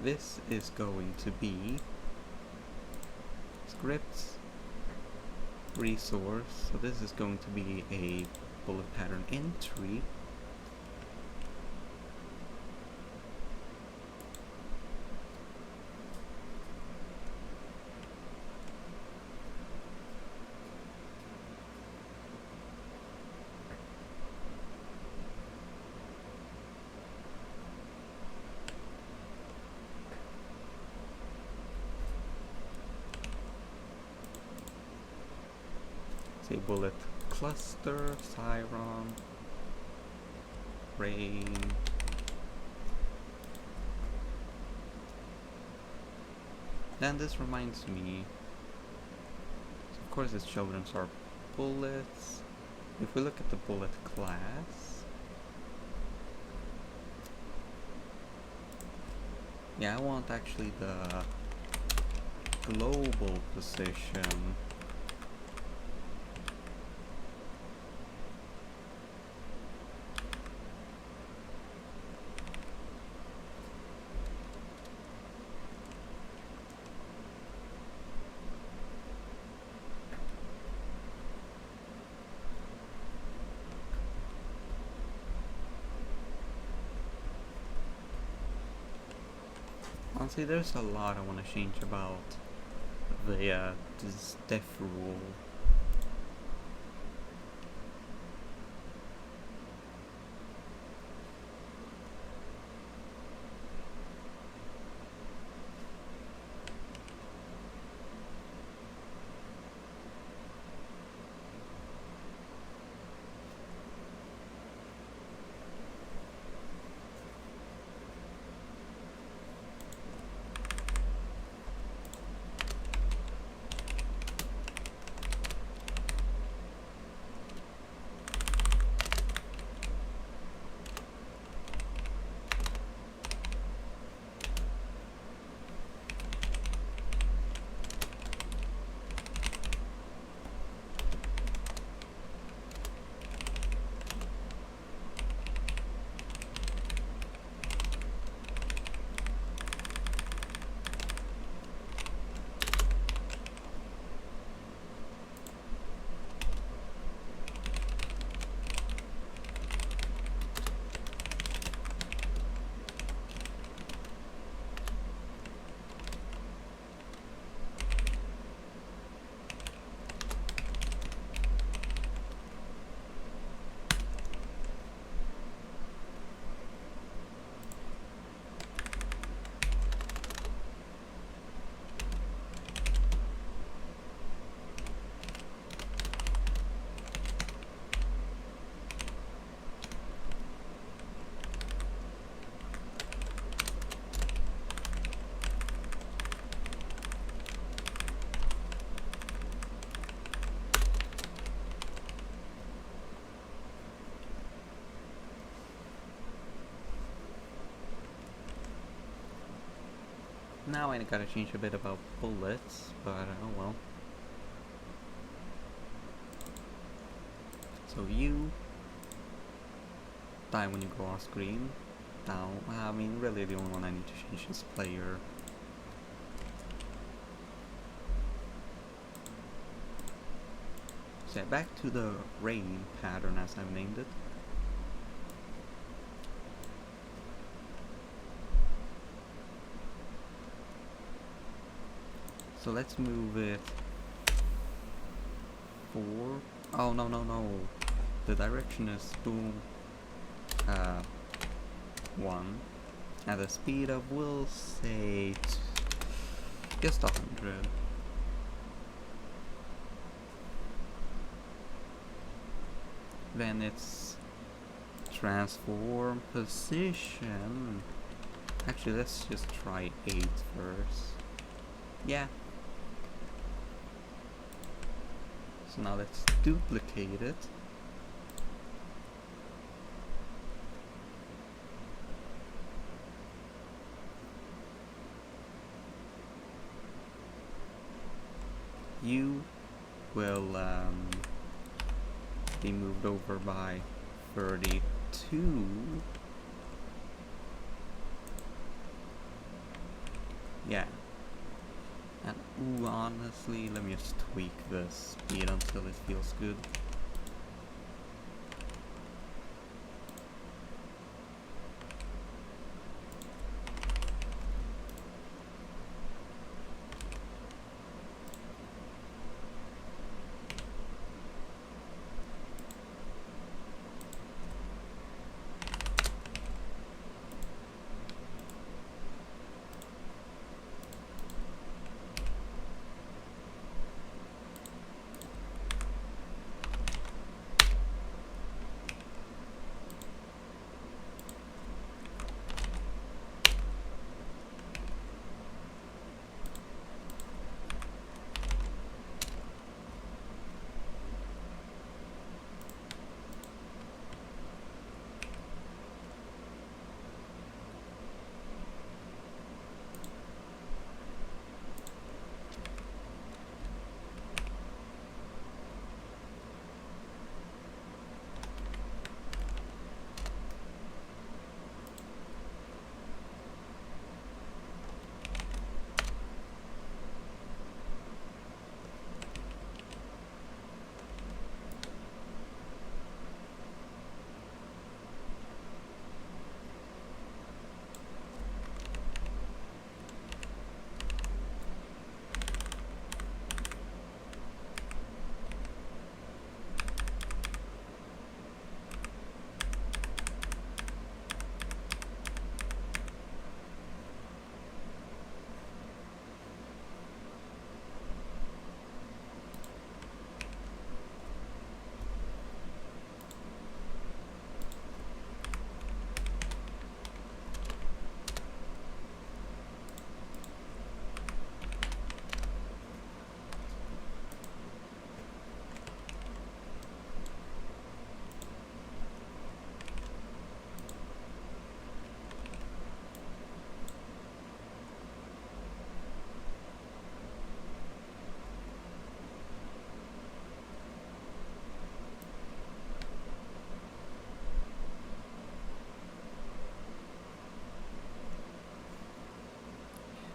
This is going to be scripts resource. So this is going to be a bullet pattern entry. Say bullet cluster, Siron, rain. Then this reminds me, so of course its children's are bullets. If we look at the bullet class, yeah, I want actually the global position. Honestly, there's a lot I want to change about the this death rule. Now I gotta change a bit about bullets, but oh well. So you die when you go off screen. Now, I mean, really the only one I need to change is player. So back to the rain pattern as I've named it. So let's move it 4. Oh no. The direction is boom 1. At the speed of, we'll say, just 100. Then it's transform position. Actually, let's just try 8 first. Yeah. So now let's duplicate it. You will be moved over by 32. Yeah. And ooh, honestly, let me just tweak the speed until it feels good.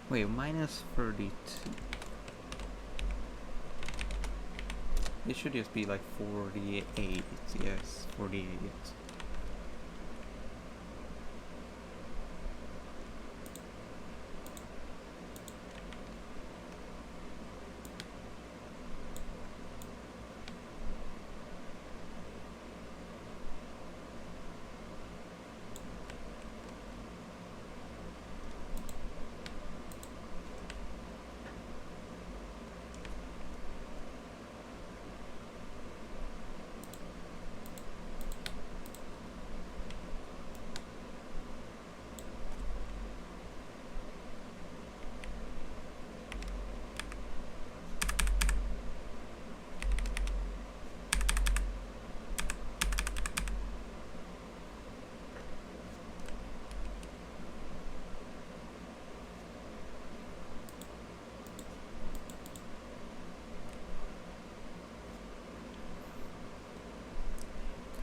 Wait, minus 32. It should just be like 48. Yes, 48.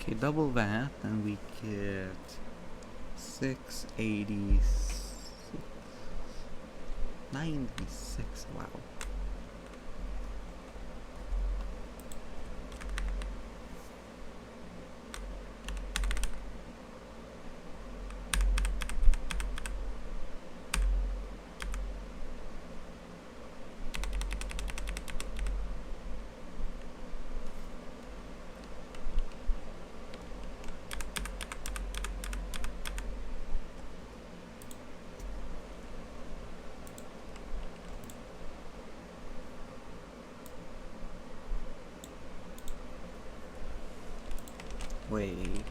Okay, double that, and we get 686, 96, wow. Wait.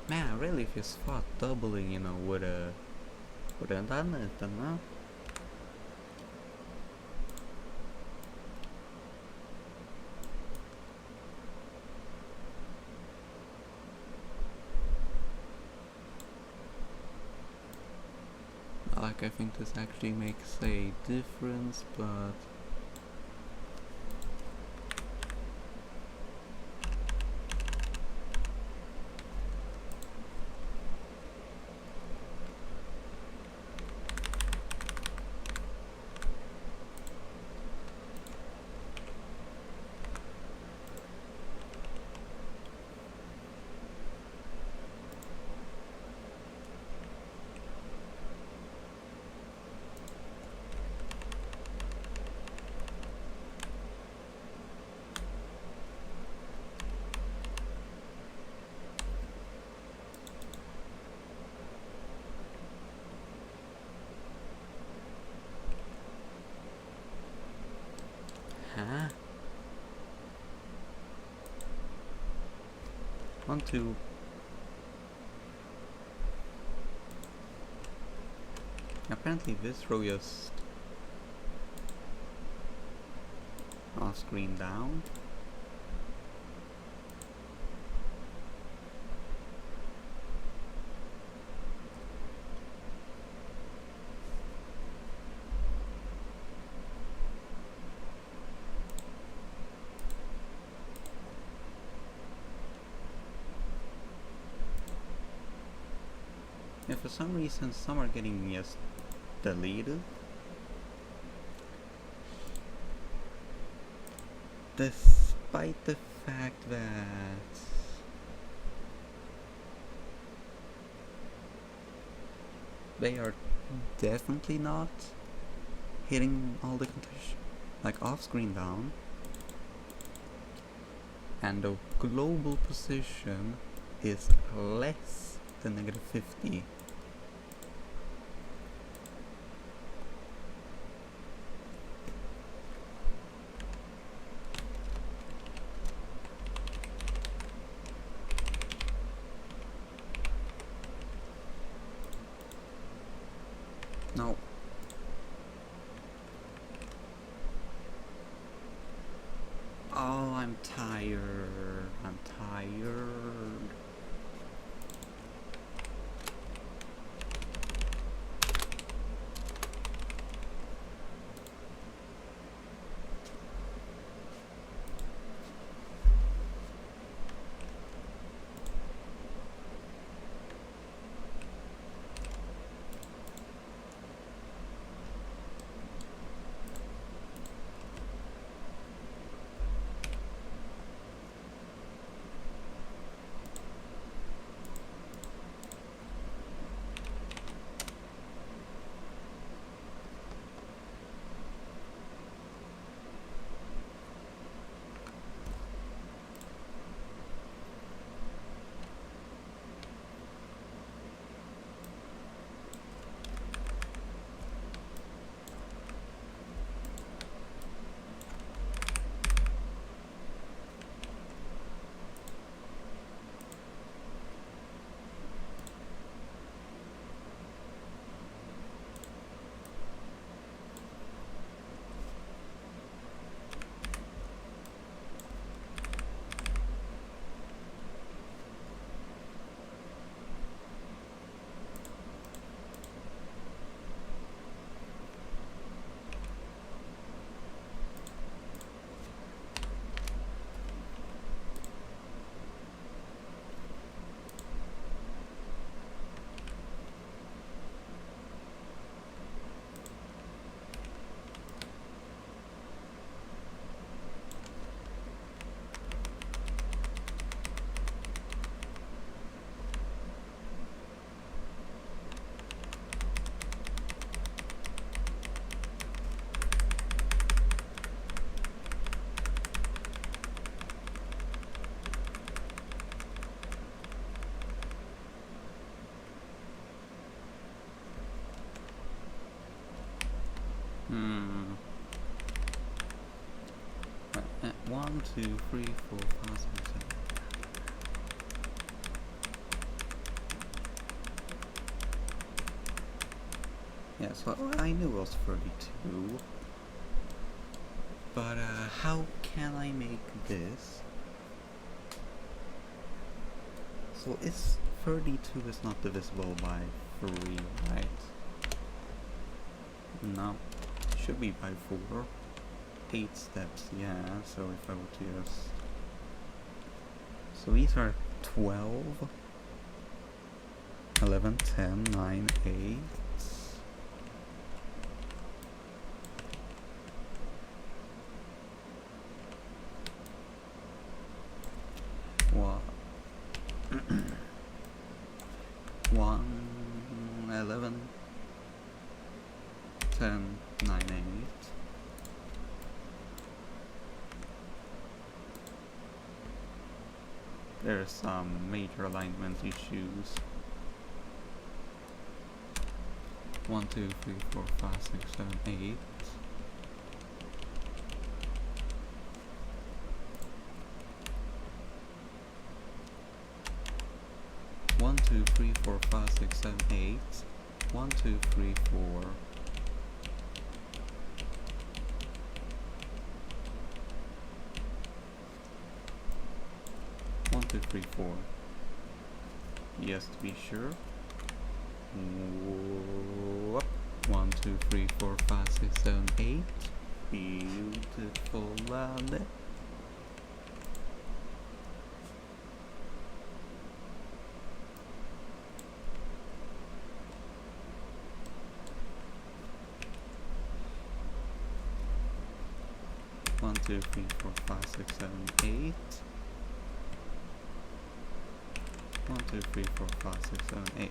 Man, I really just thought doubling, you know, would have done it, no? Like, I think this actually makes a difference, but huh? 1, 2. Apparently this row just off screen down. Yeah, for some reason some are getting just deleted. Despite the fact that they are definitely not hitting all the conditions, like off screen down, and the global position is less than -50. No. Oh, I'm tired. I'm tired. 1, 2, 3, 4, 5, 6, 7. Yeah, so I knew it was 32. But how can I make this? So is 32 is not divisible by 3, right? No, it should be by 4. 8 steps, yeah, so if I were to just... So these are 12, 11, 10, 9, 8... What? 1, 11, 10, 9, 8... There's some major alignment issues. 1, 2, 3, 4, 5, 6, 7, 8. One, 2, 3, 4, 5, 6, 7, 8. 1, 2, 3, 4. One, 2, 3, 4. Yes, to be sure. 1, 2, 3, 4, 5, 6, 7, 8. Beautiful lad. One, 2, 3, 4, 5, 6, 7, 8. 1, 2, 3, 4, 5, 6, 7, 8.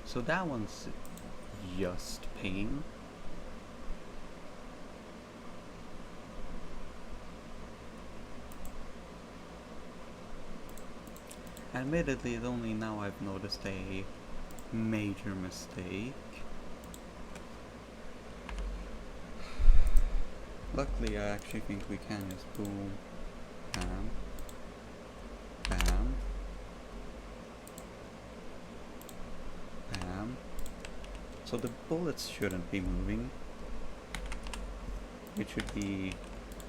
So that one's just pain. Admittedly, it's only now I've noticed a major mistake. Luckily, I actually think we can just boom, bam, bam, bam. So the bullets shouldn't be moving. It should be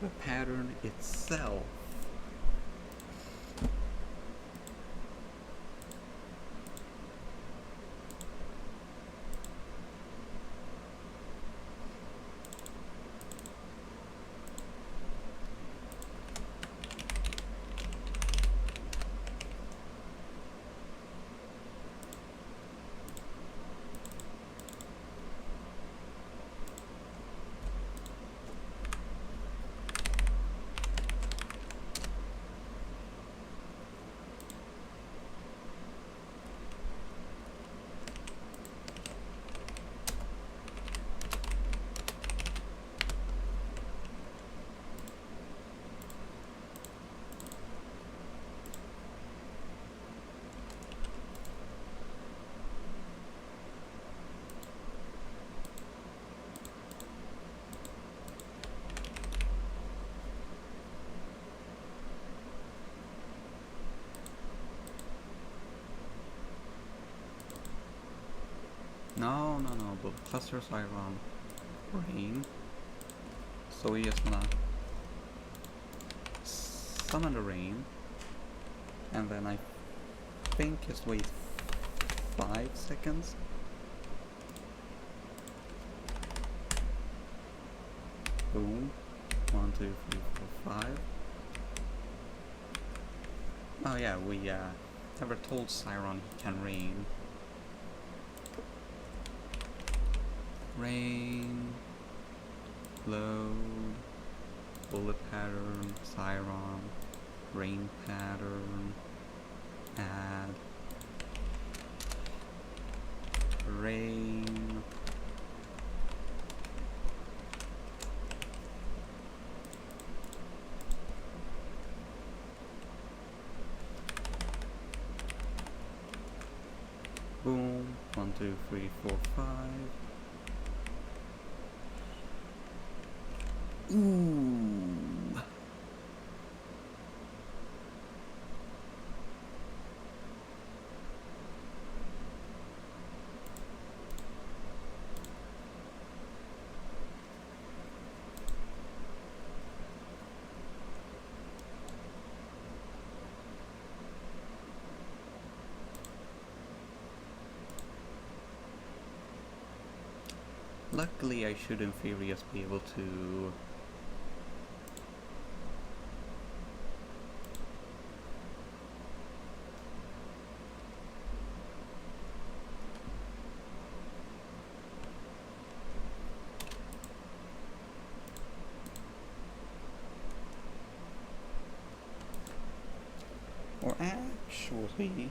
the pattern itself. build cluster siren, rain. So we're just gonna summon the rain, and then I think just wait 5 seconds. Boom. 1, 2, 3, 4, 5. Oh yeah, we never told Siron he can rain. Rain, load, bullet pattern, Siron, rain pattern, add, rain, boom, 1, 2, 3, 4, 5. Ooh. Luckily, I should in theory just be able to or actually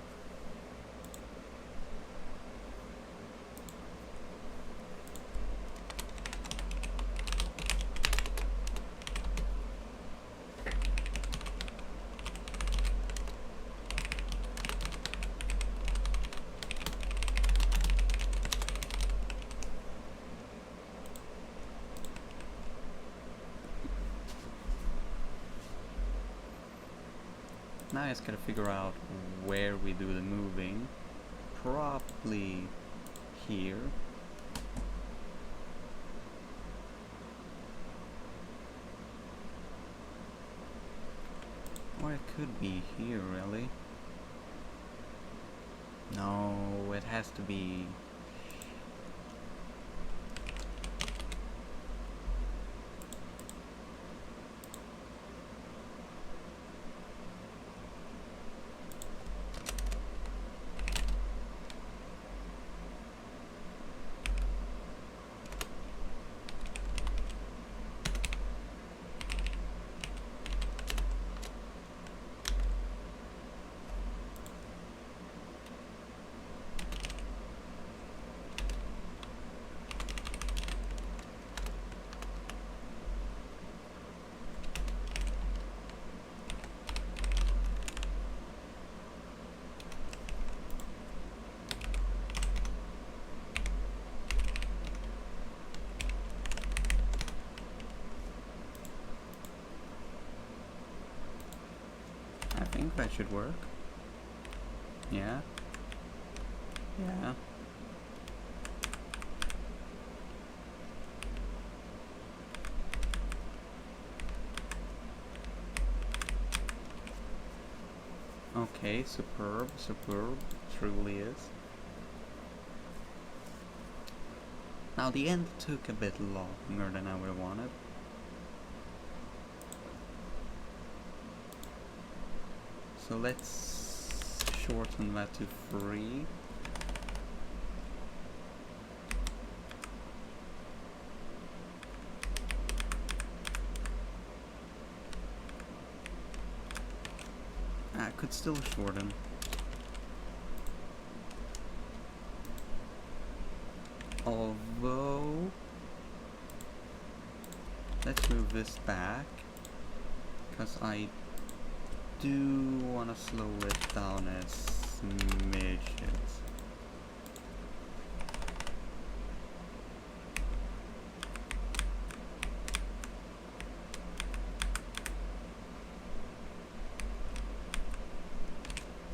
now I just gotta figure out where we do the moving. Probably here. Or it could be here, really. No, it has to be... I think that should work. Yeah. Yeah. Okay, superb, superb, truly is. Now the end took a bit longer than I would have wanted. So let's shorten that to 3. I could still shorten. Although, let's move this back, because I do want to slow it down a smidget.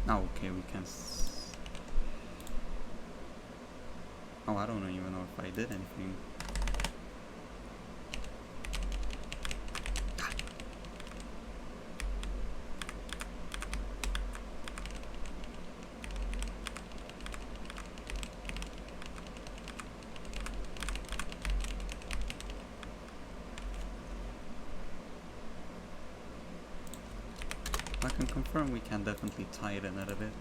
Oh, okay, we can Oh, I don't even know if I did anything. I can confirm we can definitely tighten it a bit.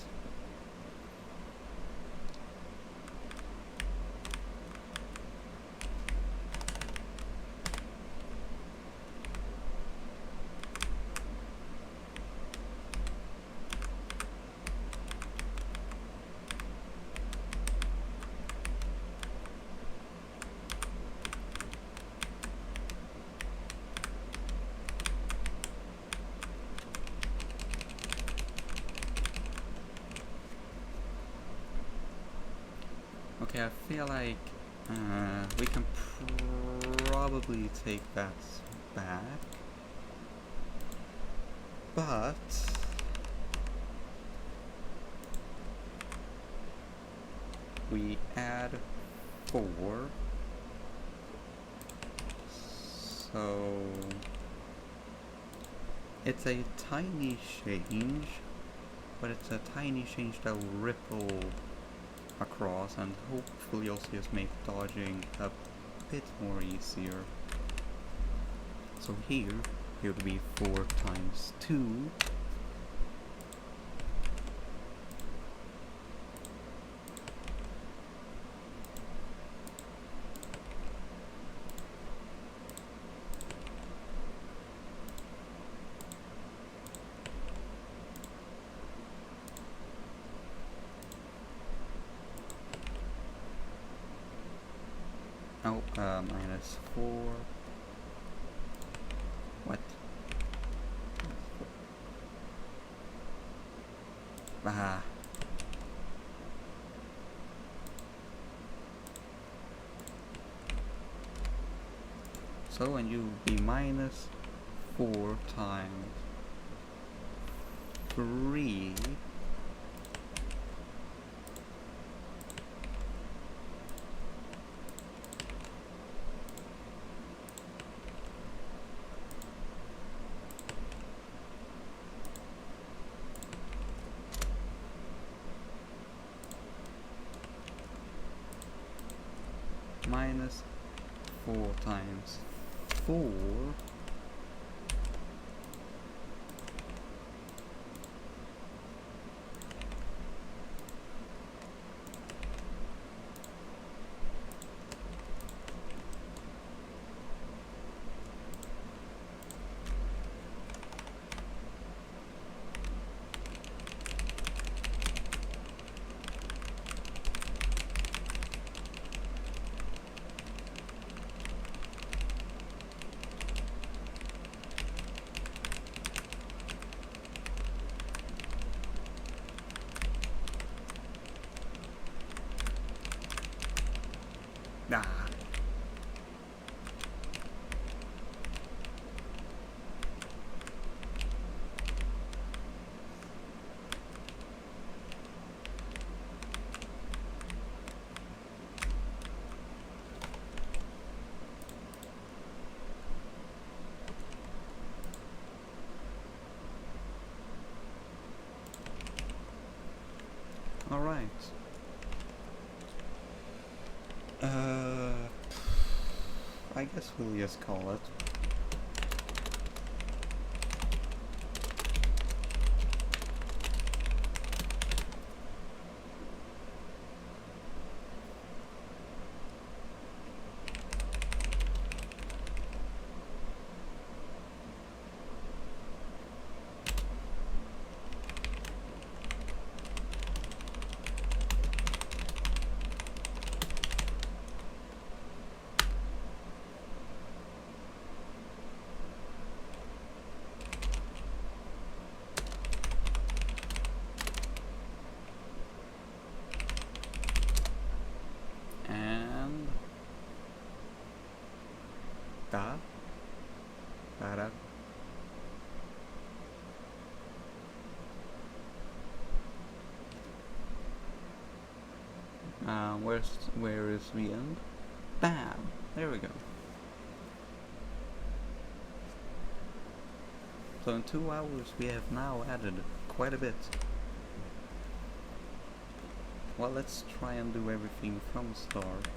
Okay, I feel like we can probably take that back, but we add 4, so it's a tiny change, but it's a tiny change that will ripple across and hopefully also just make dodging a bit more easier. So here it would be 4 times 2. Oh, minus 4. What? Ah. So when you be minus 4 times 3. Minus 4 times 4. Ah. Alright. I guess we'll just call it. And da da da. We're where is the end? Bam! There we go. So in 2 hours we have now added quite a bit. Well, let's try and do everything from start.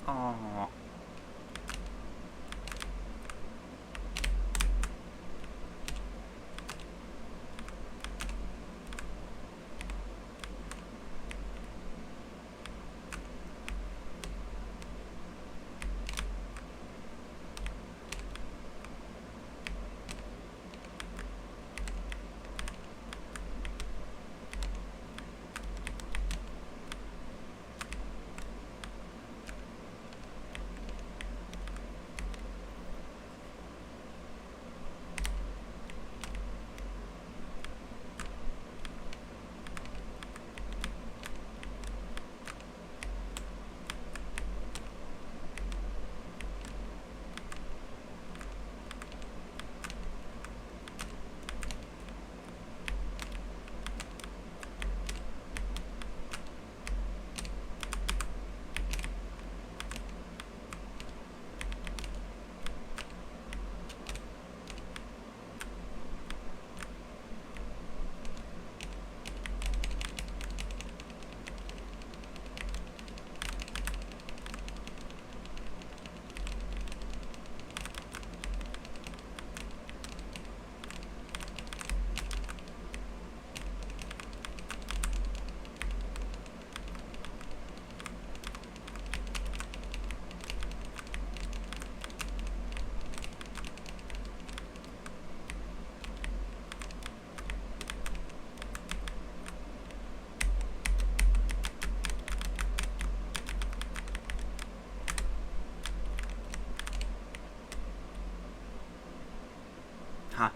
Aww. Ha.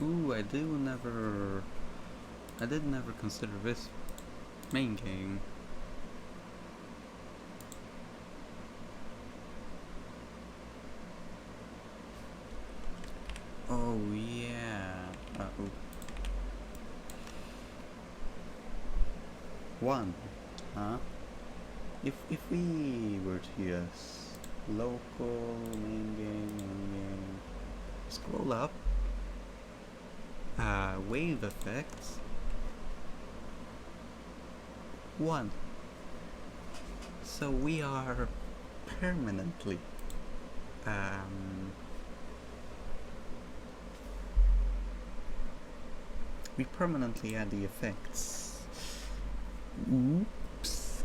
Ooh, I did never consider this main game. Oh yeah. Uh-oh. One, huh? If we were to use local main game, scroll up, wave effects, 1. So we are permanently we permanently add the effects. Oops.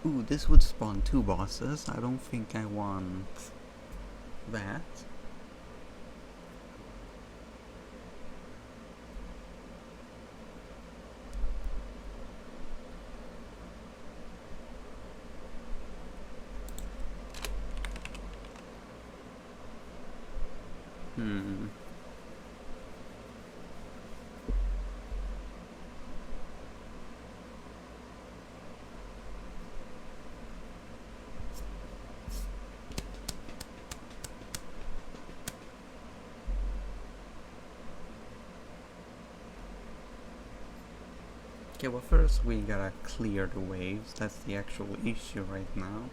Ooh, this would spawn 2 bosses. I don't think I want that. Okay, well first we gotta clear the waves, that's the actual issue right now.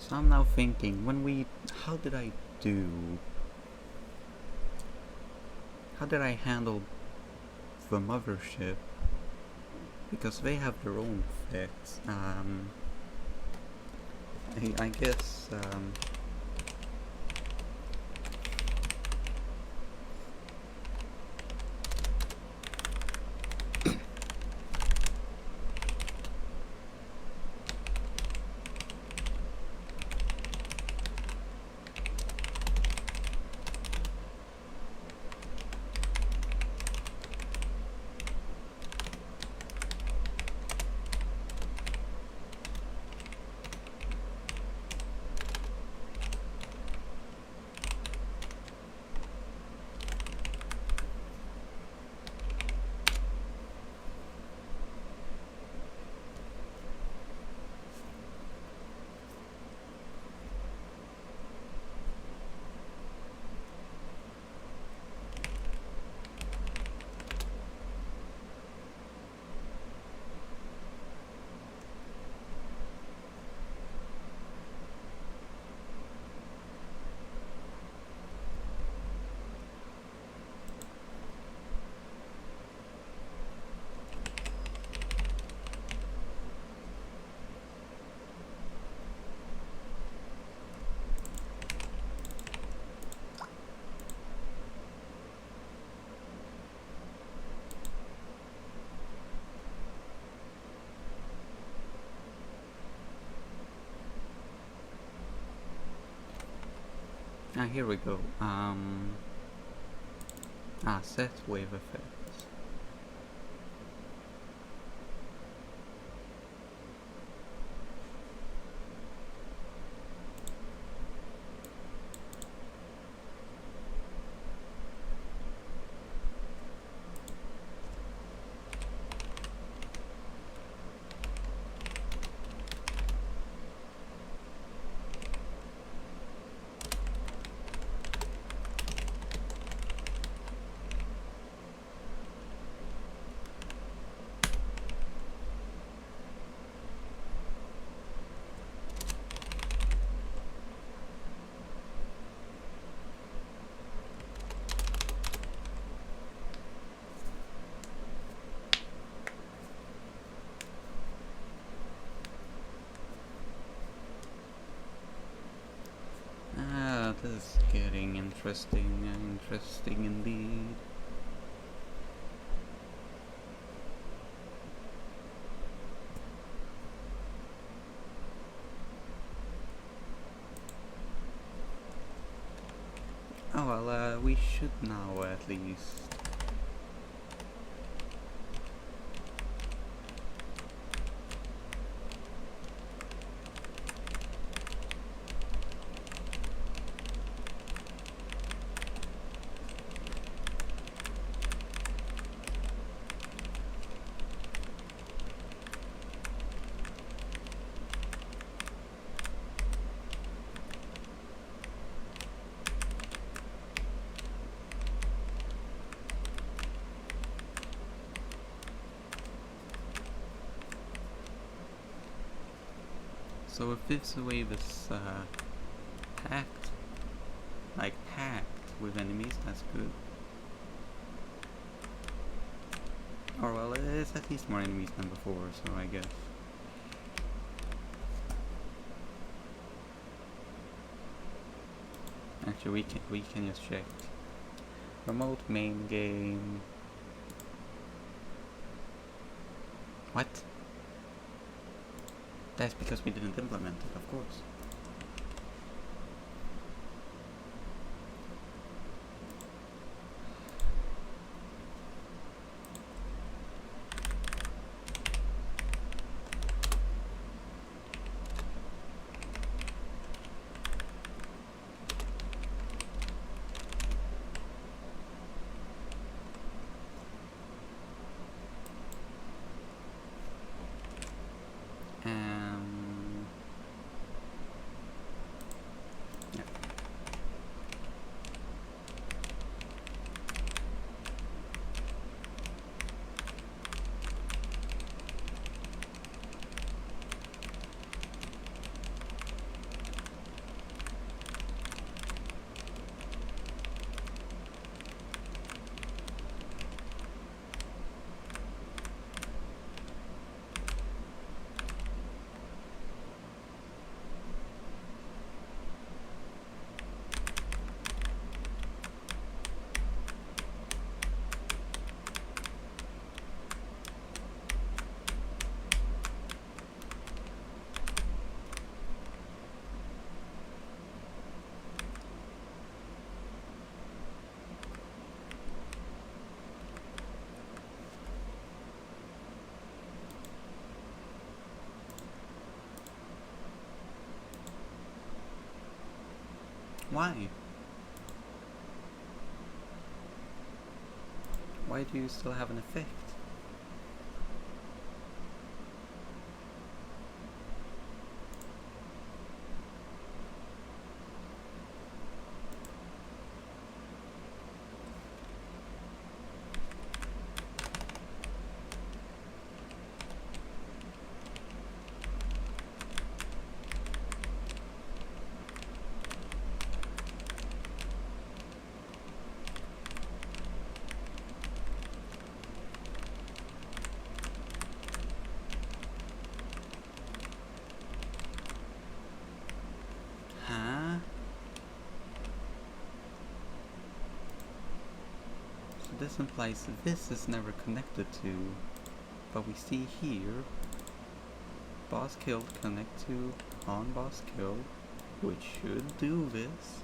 So I'm now thinking, when we... How did I do... How did I handle the mothership? Because they have their own effects. I guess... here we go. Set wave effects. This is getting interesting indeed. Oh well, we should now at least. So if this wave is packed with enemies, that's good. Or well, it's at least more enemies than before, so I guess. Actually, we can just check. Remote main game. What? That's because we didn't implement it, of course. Why? Why do you still have an effect? This implies this is never connected to, but we see here boss killed connect to on boss killed, which should do this,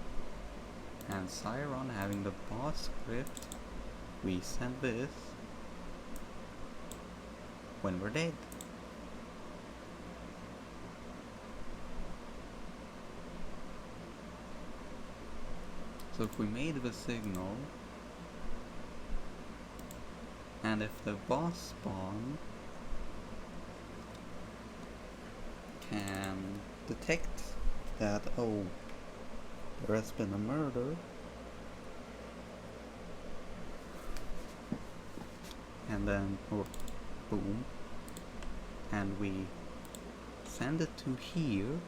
and Siron having the boss script, we send this when we're dead. So if we made the signal, and if the boss spawn can detect that, oh, there has been a murder, and then, or boom, and we send it to here,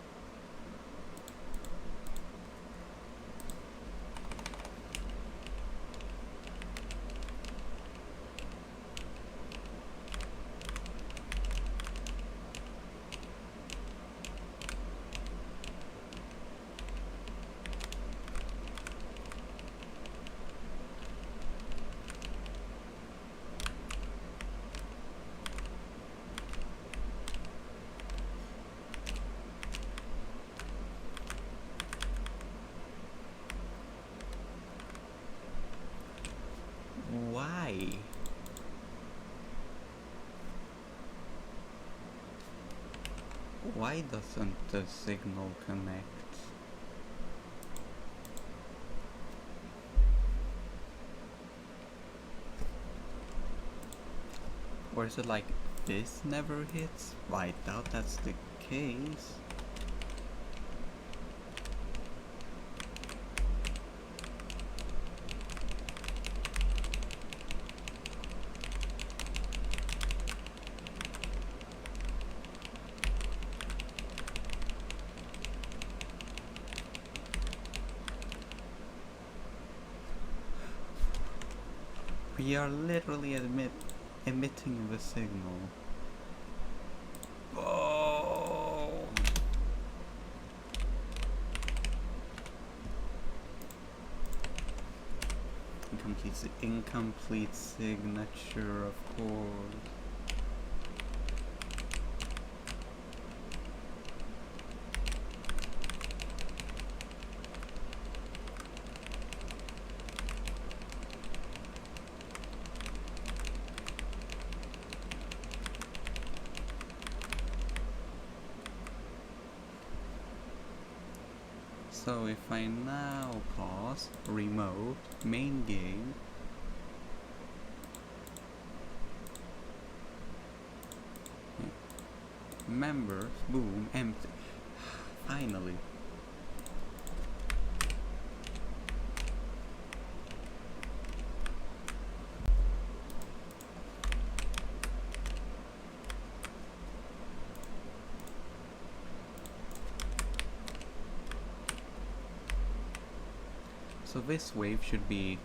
why? Why doesn't the signal connect? Or is it like this never hits? I doubt that's the case. We are literally emitting the signal. Oh! Incomplete signature, of course. So if I now pause, remote, main game, members, boom, empty. Finally. So this wave should be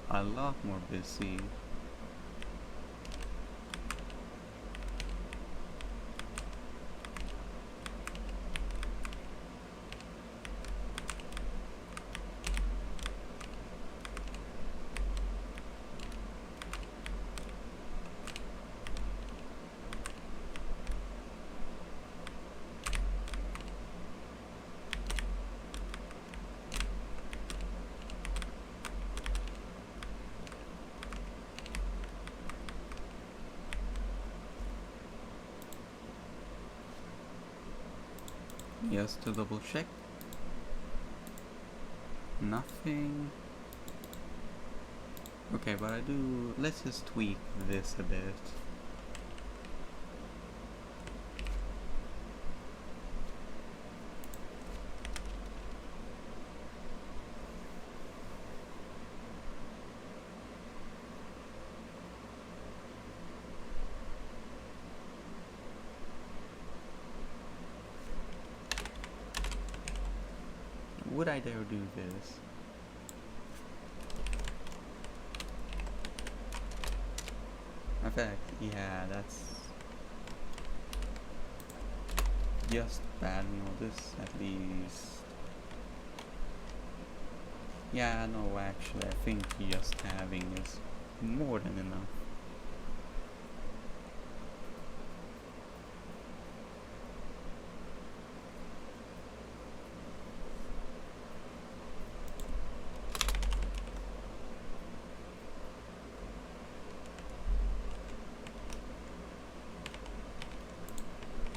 a lot more busy. Yes, to double check. nothing. Okay, but I do... Let's just tweak this a bit. Would I dare do this? In fact, yeah, that's just bad, you know, this at least... Yeah, no, actually, I think just having is more than enough.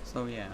So yeah.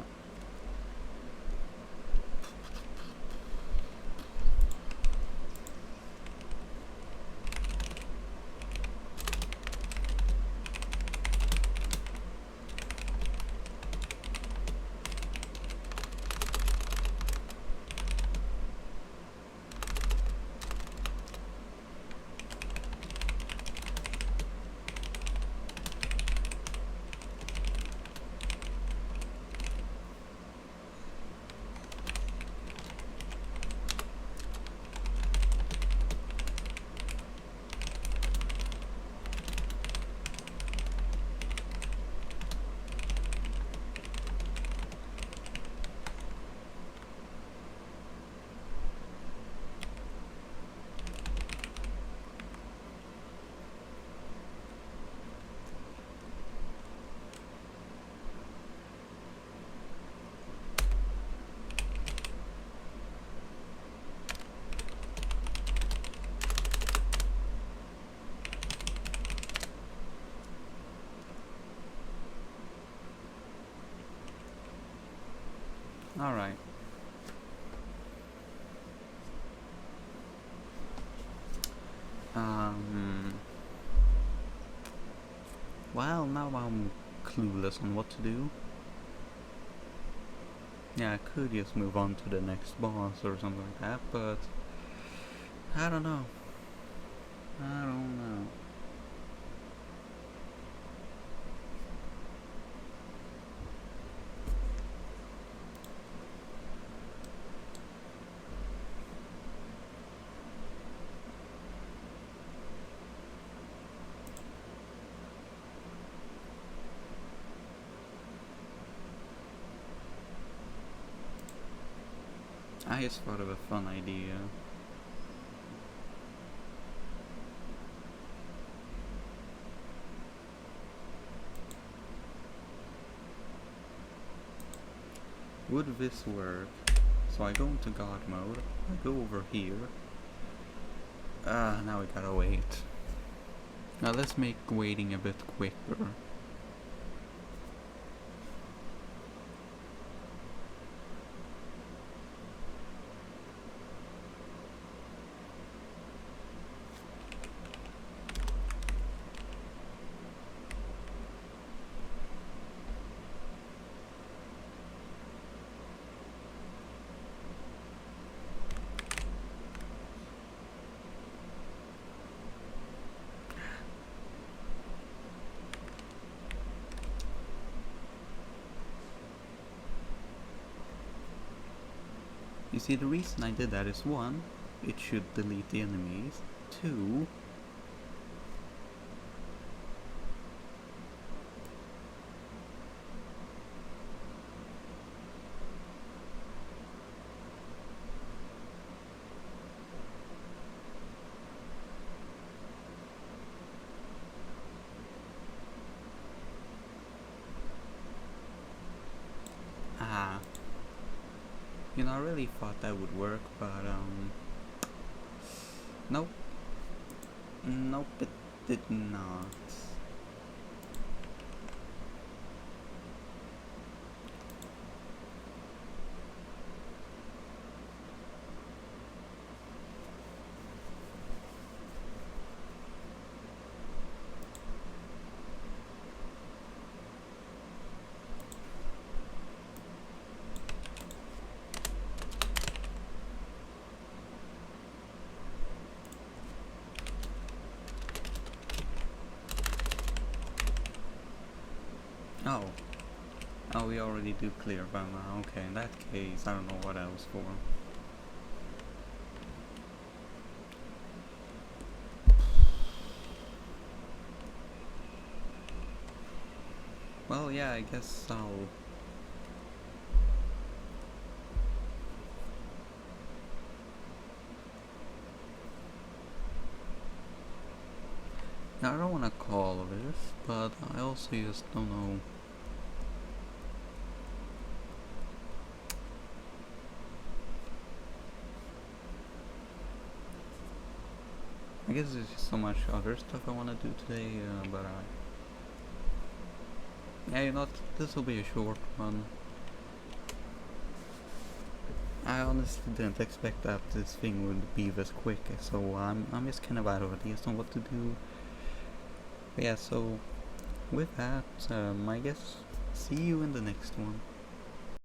Alright. Well, now I'm clueless on what to do. Yeah, I could just move on to the next boss or something like that, but... I don't know. I don't know. I just thought of a fun idea. Would this work? So I go into God mode, I go over here. Now we gotta wait. Now let's make waiting a bit quicker. You see, the reason I did that is 1, it should delete the enemies, 2, you know, I really thought that would work, but nope. Nope, it did not. Oh. Oh, we already do clear Burma. Okay, in that case, I don't know what else for. Well, yeah, I guess I'll... Now, I don't want to call this, but I also just don't know. I guess there's just so much other stuff I want to do today, but yeah, you know, this will be a short one. I honestly didn't expect that this thing would be this quick, so I'm just kind of out of ideas on what to do. But yeah, so with that, I guess see you in the next one.